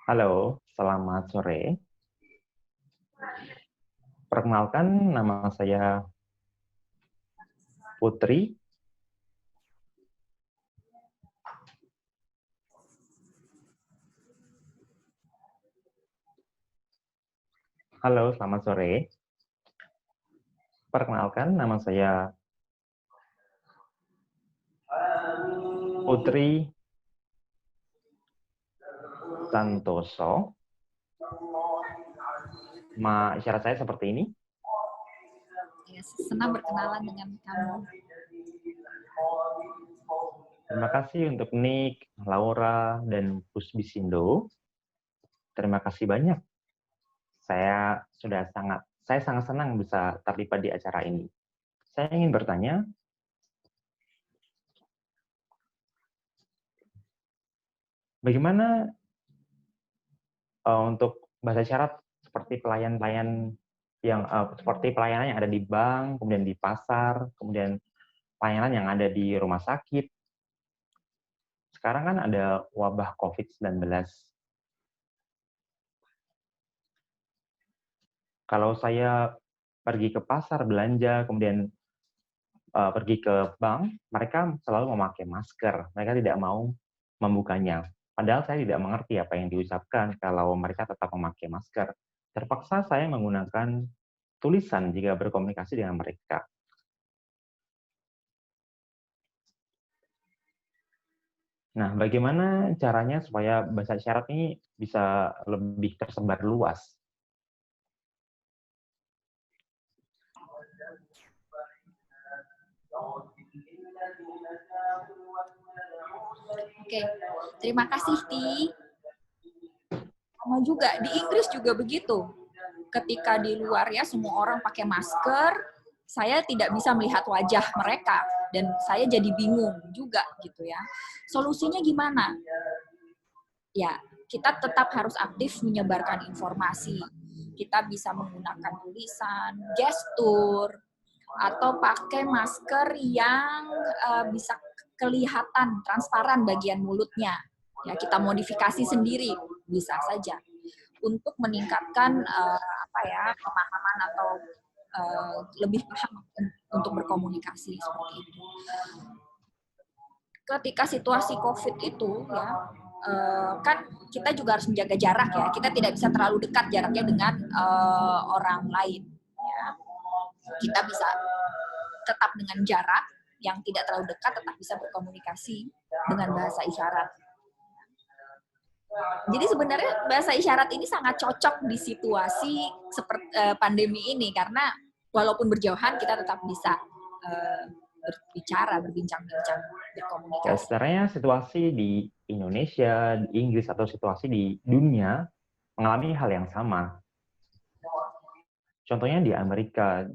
Halo, selamat sore. Perkenalkan, nama saya Putri. Halo, selamat sore. Perkenalkan, nama saya Putri Santoso. Isyarat saya seperti ini. Ya, senang berkenalan dengan kamu. Terima kasih untuk Nick, Laura, dan Pusbisindo. Terima kasih banyak. Saya sangat senang bisa terlibat di acara ini. Saya ingin bertanya, bagaimana untuk bahasa isyarat seperti pelayanan yang ada di bank, kemudian di pasar, kemudian pelayanan yang ada di rumah sakit. Sekarang kan ada wabah COVID-19. Kalau saya pergi ke pasar belanja, kemudian pergi ke bank, mereka selalu memakai masker. Mereka tidak mau membukanya. Padahal saya tidak mengerti apa yang diucapkan kalau mereka tetap memakai masker. Terpaksa saya menggunakan tulisan jika berkomunikasi dengan mereka. Nah, bagaimana caranya supaya bahasa isyarat ini bisa lebih tersebar luas? Oke, terima kasih Ti. Sama juga di Inggris juga begitu. Ketika di luar ya semua orang pakai masker, saya tidak bisa melihat wajah mereka dan saya jadi bingung juga gitu ya. Solusinya gimana? Ya, kita tetap harus aktif menyebarkan informasi. Kita bisa menggunakan tulisan, gestur, atau pakai masker yang bisa kelihatan transparan bagian mulutnya. Ya, kita modifikasi sendiri bisa saja untuk meningkatkan pemahaman atau lebih paham untuk berkomunikasi seperti itu. Ketika situasi COVID itu ya kan kita juga harus menjaga jarak ya. Kita tidak bisa terlalu dekat jaraknya dengan orang lain. Ya. Kita bisa tetap dengan jarak yang tidak terlalu dekat, tetap bisa berkomunikasi dengan bahasa isyarat. Jadi sebenarnya bahasa isyarat ini sangat cocok di situasi seperti pandemi ini karena walaupun berjauhan kita tetap bisa berbicara, berbincang-bincang, Ya, berkomunikasi. sebenarnya situasi di Indonesia, di Inggris, atau situasi di dunia mengalami hal yang sama. Contohnya di Amerika,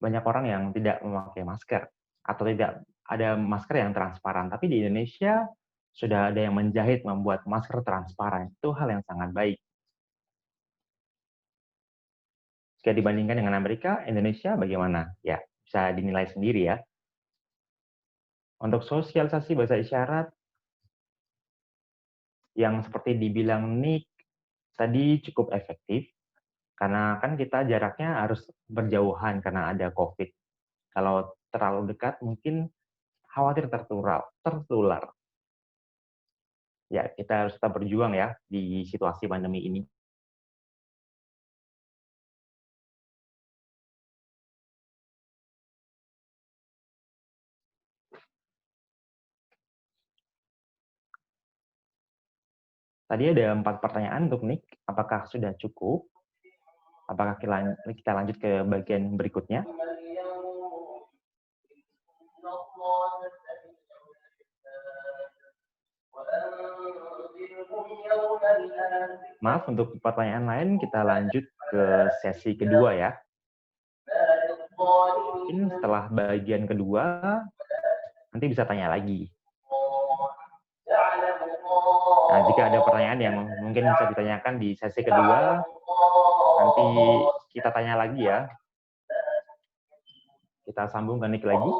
banyak orang yang tidak memakai masker, atau tidak ada masker yang transparan. Tapi di Indonesia, sudah ada yang menjahit membuat masker transparan. Itu hal yang sangat baik. Jika dibandingkan dengan Amerika, Indonesia bagaimana? Ya, bisa dinilai sendiri ya. Untuk sosialisasi bahasa isyarat, yang seperti dibilang Nick, tadi cukup efektif, karena kan kita jaraknya harus berjauhan karena ada COVID. Kalau terlalu dekat, mungkin khawatir tertular. Ya, kita harus tetap berjuang ya di situasi pandemi ini. Tadi ada 4 pertanyaan untuk Nick. Apakah sudah cukup? Apakah kita lanjut ke bagian berikutnya? Maaf, untuk pertanyaan lain kita lanjut ke sesi kedua ya. Mungkin setelah bagian kedua, nanti bisa tanya lagi. Nah, jika ada pertanyaan yang mungkin bisa ditanyakan di sesi kedua, nanti kita tanya lagi ya. Kita sambung ke Nick lagi.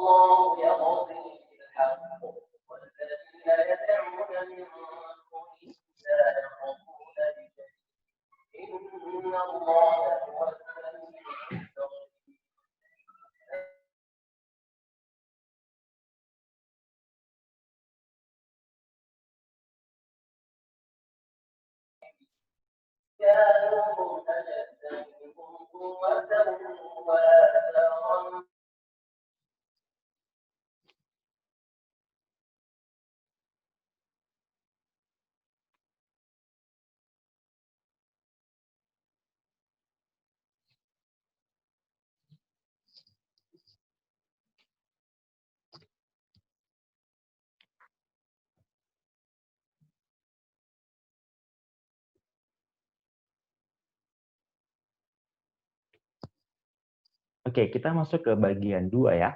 Oke, kita masuk ke bagian 2 ya.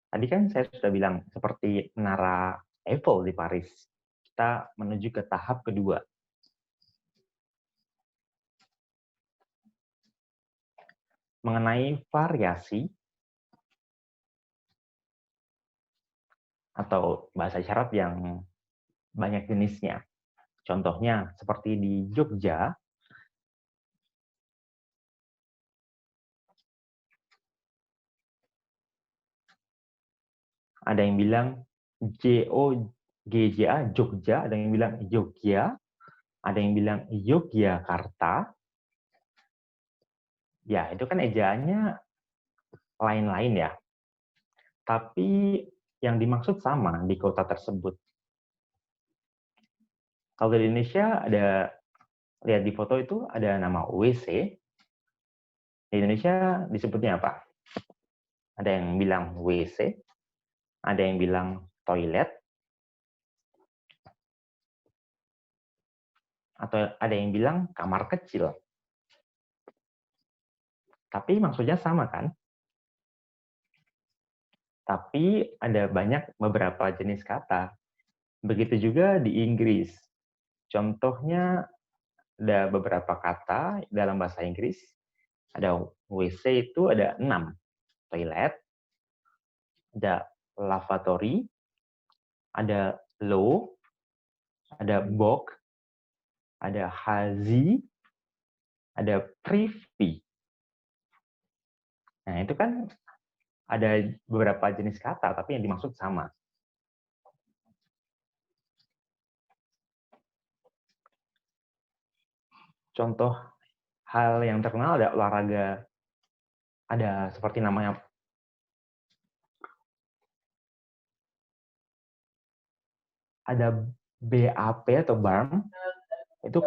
Tadi kan saya sudah bilang seperti menara Eiffel di Paris. Kita menuju ke tahap kedua. Mengenai variasi atau bahasa isyarat yang banyak jenisnya. Contohnya seperti di Jogja, ada yang bilang Jogja, Jogja, ada yang bilang Jogja, ada yang bilang Yogyakarta. Ya, itu kan ejaannya lain-lain ya. Tapi yang dimaksud sama di kota tersebut. Kalau di Indonesia ada, lihat di foto itu ada nama WC. Di Indonesia disebutnya apa? Ada yang bilang WC, ada yang bilang toilet, atau ada yang bilang kamar kecil. Tapi maksudnya sama kan? Tapi ada beberapa jenis kata. Begitu juga di Inggris. Contohnya ada beberapa kata dalam bahasa Inggris. Ada WC itu ada 6. Toilet, ada lavatory, ada low, ada bog, ada hazy, ada privy. Nah, itu kan ada beberapa jenis kata, tapi yang dimaksud sama. Contoh hal yang terkenal ada olahraga, ada seperti namanya ada BAP atau BARM, itu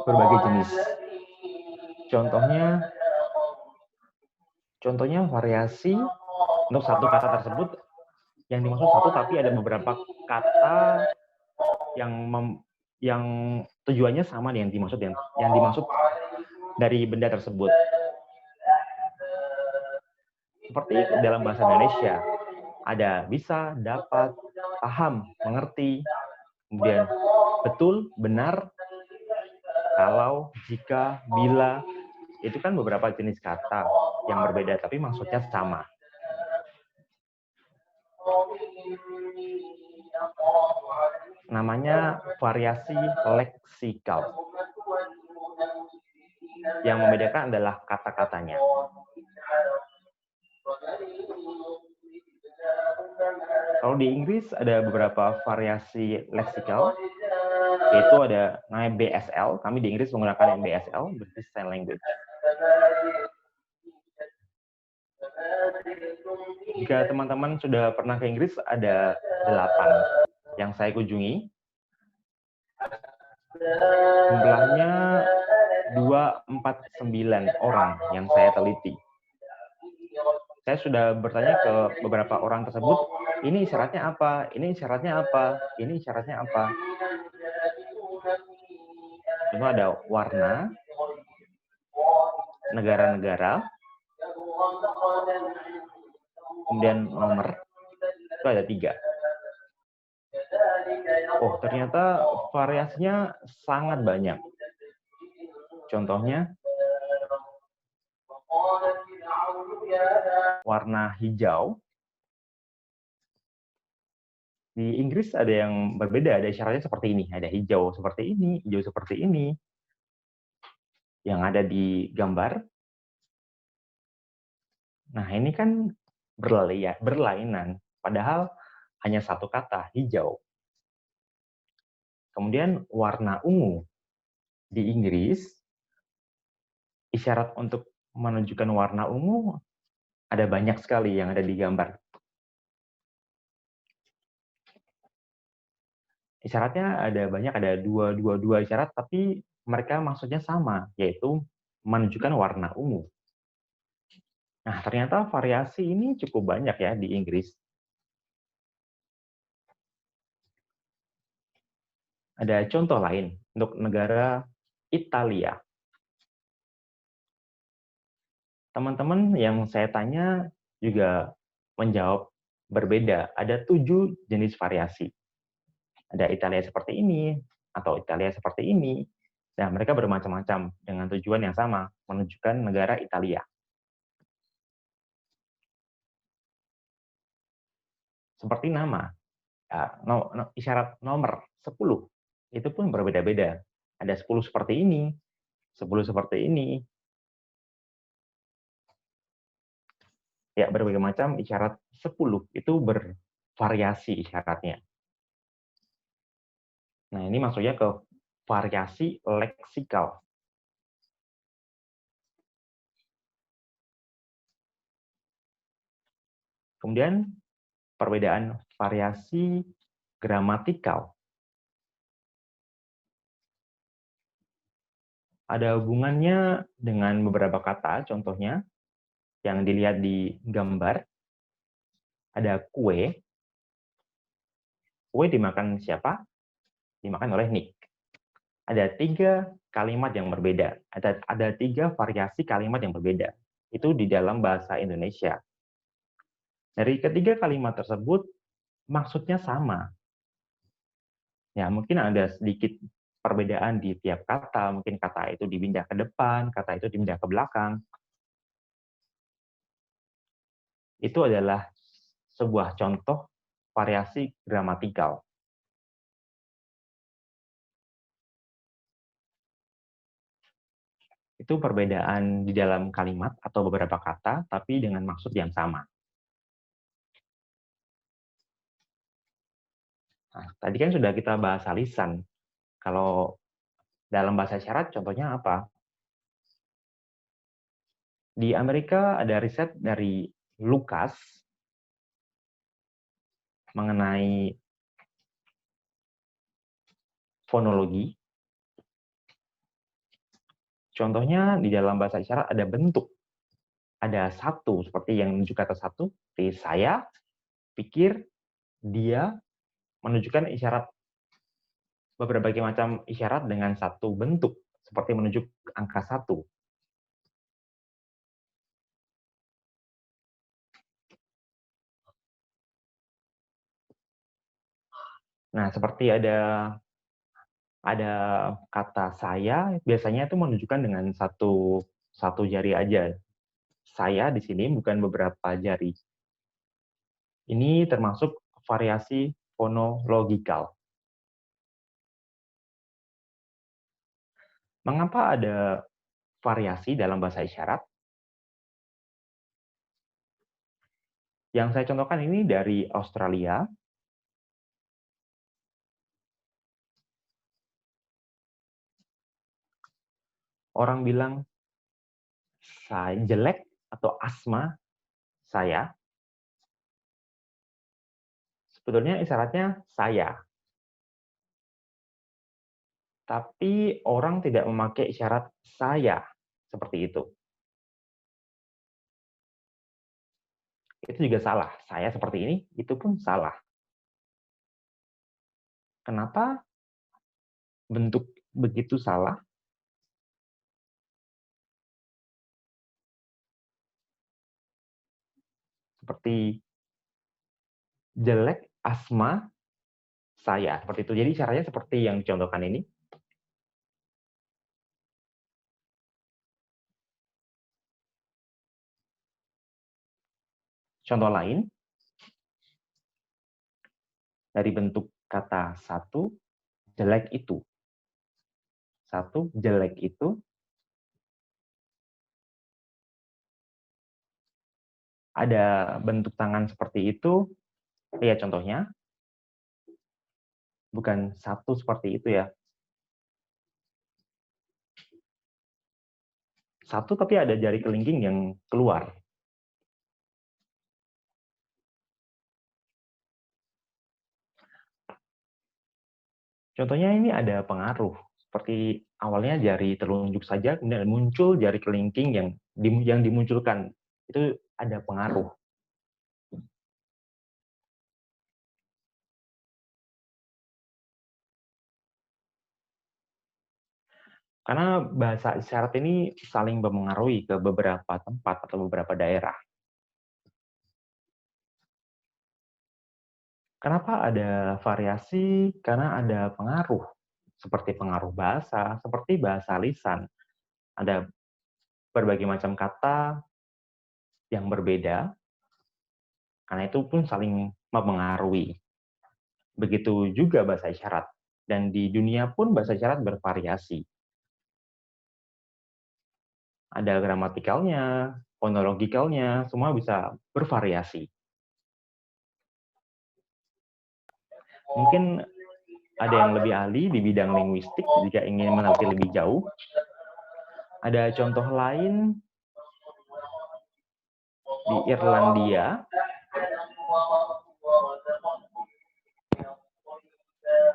berbagai jenis. Contohnya variasi untuk satu kata tersebut yang dimaksud satu, tapi ada beberapa kata yang tujuannya sama yang dimaksud dari benda tersebut. Seperti dalam bahasa Indonesia, ada bisa, dapat, paham, mengerti, kemudian betul, benar, kalau, jika, bila, itu kan beberapa jenis kata yang berbeda, tapi maksudnya sama. Namanya variasi leksikal. Yang membedakan adalah kata-katanya. Kalau di Inggris ada beberapa variasi leksikal, yaitu ada namanya BSL. Kami di Inggris menggunakan BSL, British Sign Language. Jika teman-teman sudah pernah ke Inggris, ada 8 yang saya kunjungi. Jumlahnya 249 orang yang saya teliti. Saya sudah bertanya ke beberapa orang tersebut, ini syaratnya apa? Ini syaratnya apa? Ini syaratnya apa? Itu ada warna, negara-negara, kemudian nomor, itu ada 3. Oh, ternyata variasinya sangat banyak. Contohnya, warna hijau. Di Inggris ada yang berbeda, ada isyaratnya seperti ini. Ada hijau seperti ini, hijau seperti ini. Yang ada di gambar. Nah, ini kan berlainan. Padahal hanya satu kata, hijau. Kemudian warna ungu. Di Inggris, isyarat untuk menunjukkan warna ungu ada banyak sekali yang ada di gambar. Isyaratnya ada banyak, ada dua isyarat, tapi mereka maksudnya sama, yaitu menunjukkan warna ungu. Nah, ternyata variasi ini cukup banyak ya di Inggris. Ada contoh lain untuk negara Italia. Teman-teman yang saya tanya juga menjawab berbeda. Ada 7 jenis variasi. Ada Italia seperti ini, atau Italia seperti ini. Nah, mereka bermacam-macam dengan tujuan yang sama, menunjukkan negara Italia. Seperti nama, isyarat nomor 10, itu pun berbeda-beda. Ada 10 seperti ini, 10 seperti ini. Ya, berbagai macam isyarat 10, itu bervariasi isyaratnya. Nah, ini maksudnya ke variasi leksikal. Kemudian, perbedaan variasi gramatikal. Ada hubungannya dengan beberapa kata, contohnya yang dilihat di gambar. Ada kue. Kue dimakan siapa? Dimakan oleh Nick. Ada 3 kalimat yang berbeda. Ada 3 variasi kalimat yang berbeda. Itu di dalam bahasa Indonesia. Dari ketiga kalimat tersebut, maksudnya sama. Ya, mungkin ada sedikit perbedaan di tiap kata. Mungkin kata itu dipindah ke depan, kata itu dipindah ke belakang. Itu adalah sebuah contoh variasi gramatikal. Itu perbedaan di dalam kalimat atau beberapa kata, tapi dengan maksud yang sama. Nah, tadi kan sudah kita bahas lisan. Kalau dalam bahasa isyarat, contohnya apa? Di Amerika ada riset dari Lucas mengenai fonologi. Contohnya di dalam bahasa isyarat ada bentuk. Ada satu, seperti yang menunjuk kata satu, seperti saya, pikir, dia, menunjukkan isyarat berbagai macam isyarat dengan satu bentuk, seperti menunjuk angka 1. Nah, seperti ada kata saya, biasanya itu menunjukkan dengan satu jari aja. Saya di sini bukan beberapa jari. Ini termasuk variasi fonologikal. Mengapa ada variasi dalam bahasa isyarat? Yang saya contohkan ini dari Australia. Orang bilang, saya jelek atau asma saya. Sebetulnya isyaratnya saya. Tapi orang tidak memakai syarat saya, seperti itu. Itu juga salah. Saya seperti ini, itu pun salah. Kenapa bentuk begitu salah? Seperti jelek asma saya, seperti itu. Jadi caranya seperti yang dicontohkan ini. Contoh lain, dari bentuk kata satu, jelek itu. Satu, jelek itu. Ada bentuk tangan seperti itu. Ya, contohnya. Bukan satu seperti itu ya. Satu, tapi ada jari kelingking yang keluar. Contohnya ini ada pengaruh. Seperti awalnya jari telunjuk saja, kemudian muncul jari kelingking yang dimunculkan. Itu ada pengaruh. Karena bahasa isyarat ini saling mempengaruhi ke beberapa tempat atau beberapa daerah. Kenapa ada variasi? Karena ada pengaruh. Seperti pengaruh bahasa, seperti bahasa lisan. Ada berbagai macam kata yang berbeda, karena itu pun saling mempengaruhi. Begitu juga bahasa isyarat. Dan di dunia pun bahasa isyarat bervariasi. Ada gramatikalnya, fonologikalnya, semua bisa bervariasi. Mungkin ada yang lebih ahli di bidang linguistik jika ingin meneliti lebih jauh. Ada contoh lain di Irlandia.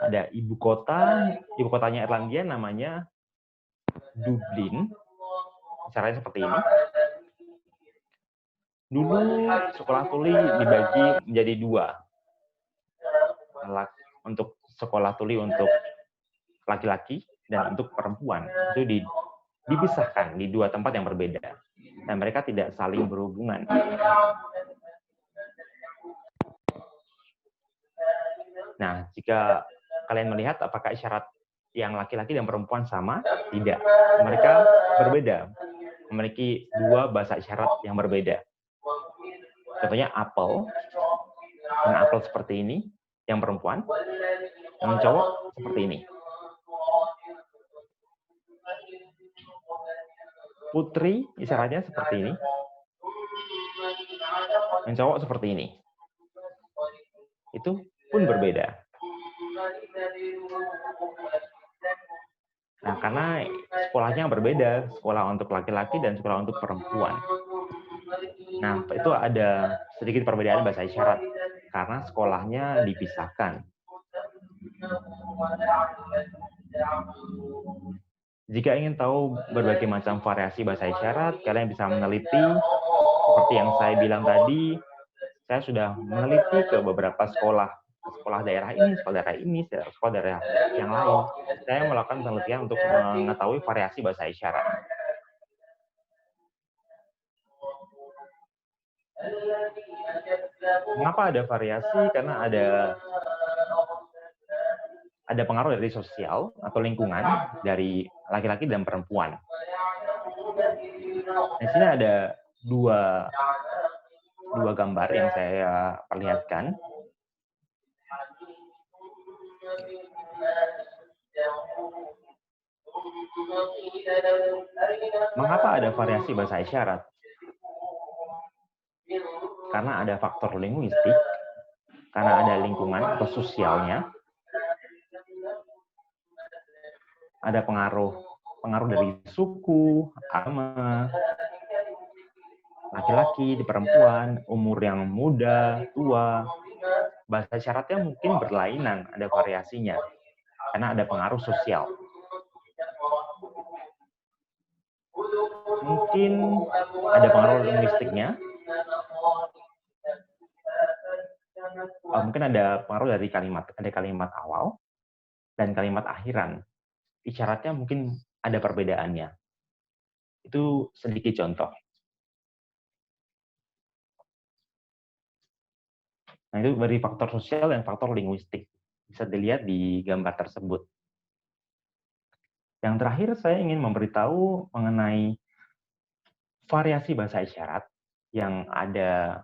Ada ibu kotanya Irlandia namanya Dublin. Caranya seperti ini. Dulu sekolah tuli dibagi menjadi dua. Untuk sekolah tuli untuk laki-laki dan untuk perempuan. Itu dipisahkan di dua tempat yang berbeda. Dan mereka tidak saling berhubungan. Nah, jika kalian melihat apakah isyarat yang laki-laki dan perempuan sama? Tidak. Mereka berbeda. Memiliki dua bahasa isyarat yang berbeda. Contohnya apel. Yang apel seperti ini, yang perempuan. Yang cowok seperti ini. Putri isyaratnya seperti ini. Yang cowok seperti ini. Itu pun berbeda. Nah, karena sekolahnya berbeda, sekolah untuk laki-laki dan sekolah untuk perempuan. Nah, itu ada sedikit perbedaan bahasa isyarat, karena sekolahnya dipisahkan. Jika ingin tahu berbagai macam variasi bahasa isyarat, kalian bisa meneliti, seperti yang saya bilang tadi, saya sudah meneliti ke beberapa sekolah daerah ini, sekolah daerah yang lain. Saya melakukan penelitian untuk mengetahui variasi bahasa isyarat. Mengapa ada variasi? Karena ada pengaruh dari sosial atau lingkungan dari laki-laki dan perempuan. Di sini ada dua gambar yang saya perlihatkan. Mengapa ada variasi bahasa isyarat? Karena ada faktor linguistik, karena ada lingkungan atau sosialnya, ada pengaruh dari suku, agama, laki-laki, di perempuan, umur yang muda, tua. Bahasa isyaratnya mungkin berlainan, ada variasinya, karena ada pengaruh sosial. Mungkin ada pengaruh linguistiknya. Mungkin ada pengaruh dari kalimat awal dan kalimat akhiran. Isyaratnya mungkin ada perbedaannya. Itu sedikit contoh. Nah, itu dari faktor sosial dan faktor linguistik. Bisa dilihat di gambar tersebut. Yang terakhir, saya ingin memberitahu mengenai variasi bahasa isyarat yang ada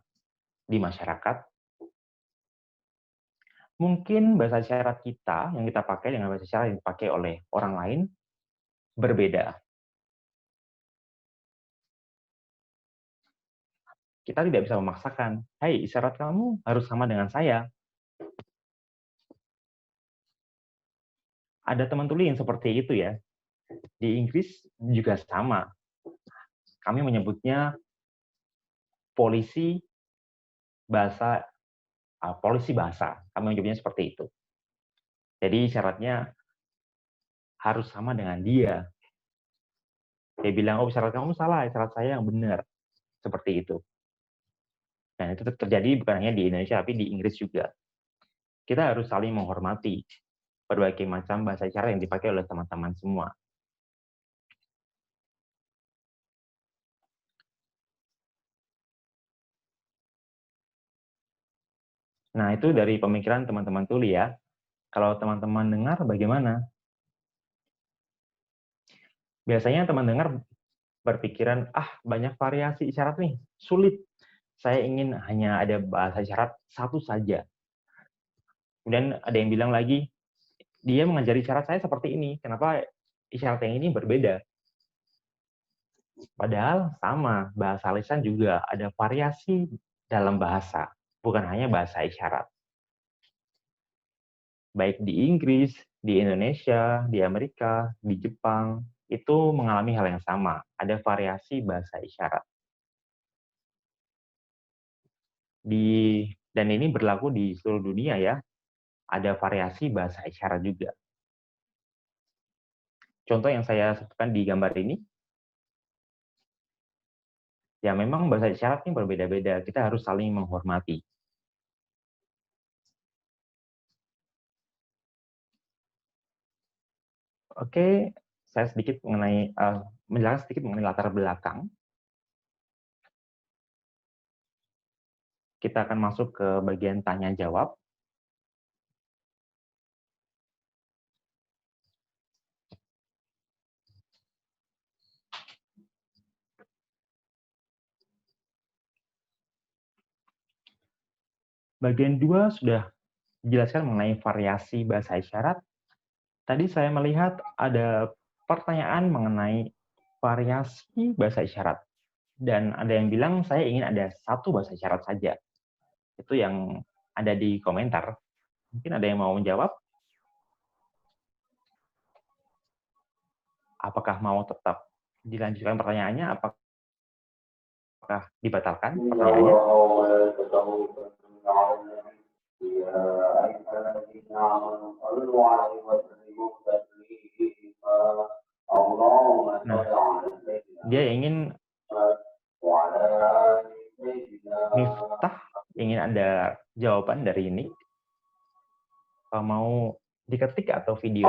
di masyarakat. Mungkin bahasa isyarat kita yang kita pakai dengan bahasa isyarat yang dipakai oleh orang lain berbeda. Kita tidak bisa memaksakan, "Hai, isyarat kamu harus sama dengan saya." Ada teman tuli yang seperti itu ya. Di Inggris juga sama. Kami menyebutnya polisi bahasa. Kami menyebutnya seperti itu. Jadi syaratnya harus sama dengan dia. Dia bilang, "Oh, syarat kamu salah, syarat saya yang benar." Seperti itu. Dan itu terjadi bukan hanya di Indonesia, tapi di Inggris juga. Kita harus saling menghormati berbagai macam bahasa isyarat yang dipakai oleh teman-teman semua. Nah, itu dari pemikiran teman-teman tuli ya. Kalau teman-teman dengar bagaimana? Biasanya teman dengar berpikiran, banyak variasi isyarat nih, sulit. Saya ingin hanya ada bahasa isyarat satu saja. Kemudian ada yang bilang lagi, dia mengajari isyarat saya seperti ini, kenapa isyarat yang ini berbeda? Padahal sama, bahasa lisan juga ada variasi dalam bahasa, bukan hanya bahasa isyarat. Baik di Inggris, di Indonesia, di Amerika, di Jepang, itu mengalami hal yang sama. Ada variasi bahasa isyarat. Dan ini berlaku di seluruh dunia ya. Ada variasi bahasa isyarat juga. Contoh yang saya sebutkan di gambar ini, ya memang bahasa isyaratnya berbeda-beda. Kita harus saling menghormati. Oke, saya menjelaskan sedikit mengenai latar belakang. Kita akan masuk ke bagian tanya jawab. Bagian 2 sudah dijelaskan mengenai variasi bahasa isyarat. Tadi saya melihat ada pertanyaan mengenai variasi bahasa isyarat. Dan ada yang bilang saya ingin ada satu bahasa isyarat saja. Itu yang ada di komentar. Mungkin ada yang mau menjawab? Apakah mau tetap dilanjutkan pertanyaannya? Apakah dibatalkan pertanyaannya? Nah, dia ingin Miftah ingin ada jawaban dari ini. Mau diketik atau video?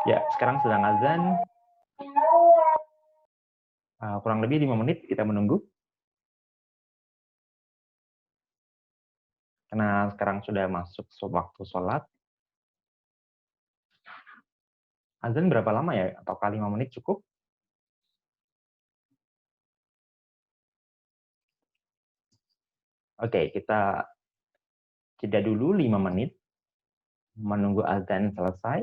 Ya, sekarang sedang azan. Kurang lebih 5 menit kita menunggu. Karena sekarang sudah masuk waktu sholat. Azan berapa lama ya? Apakah 5 menit cukup? Oke, kita jeda dulu 5 menit. Menunggu azan selesai.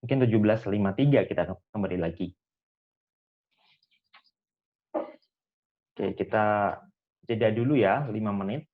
Mungkin 17.53 kita kembali lagi. Oke, kita jeda dulu ya, 5 menit.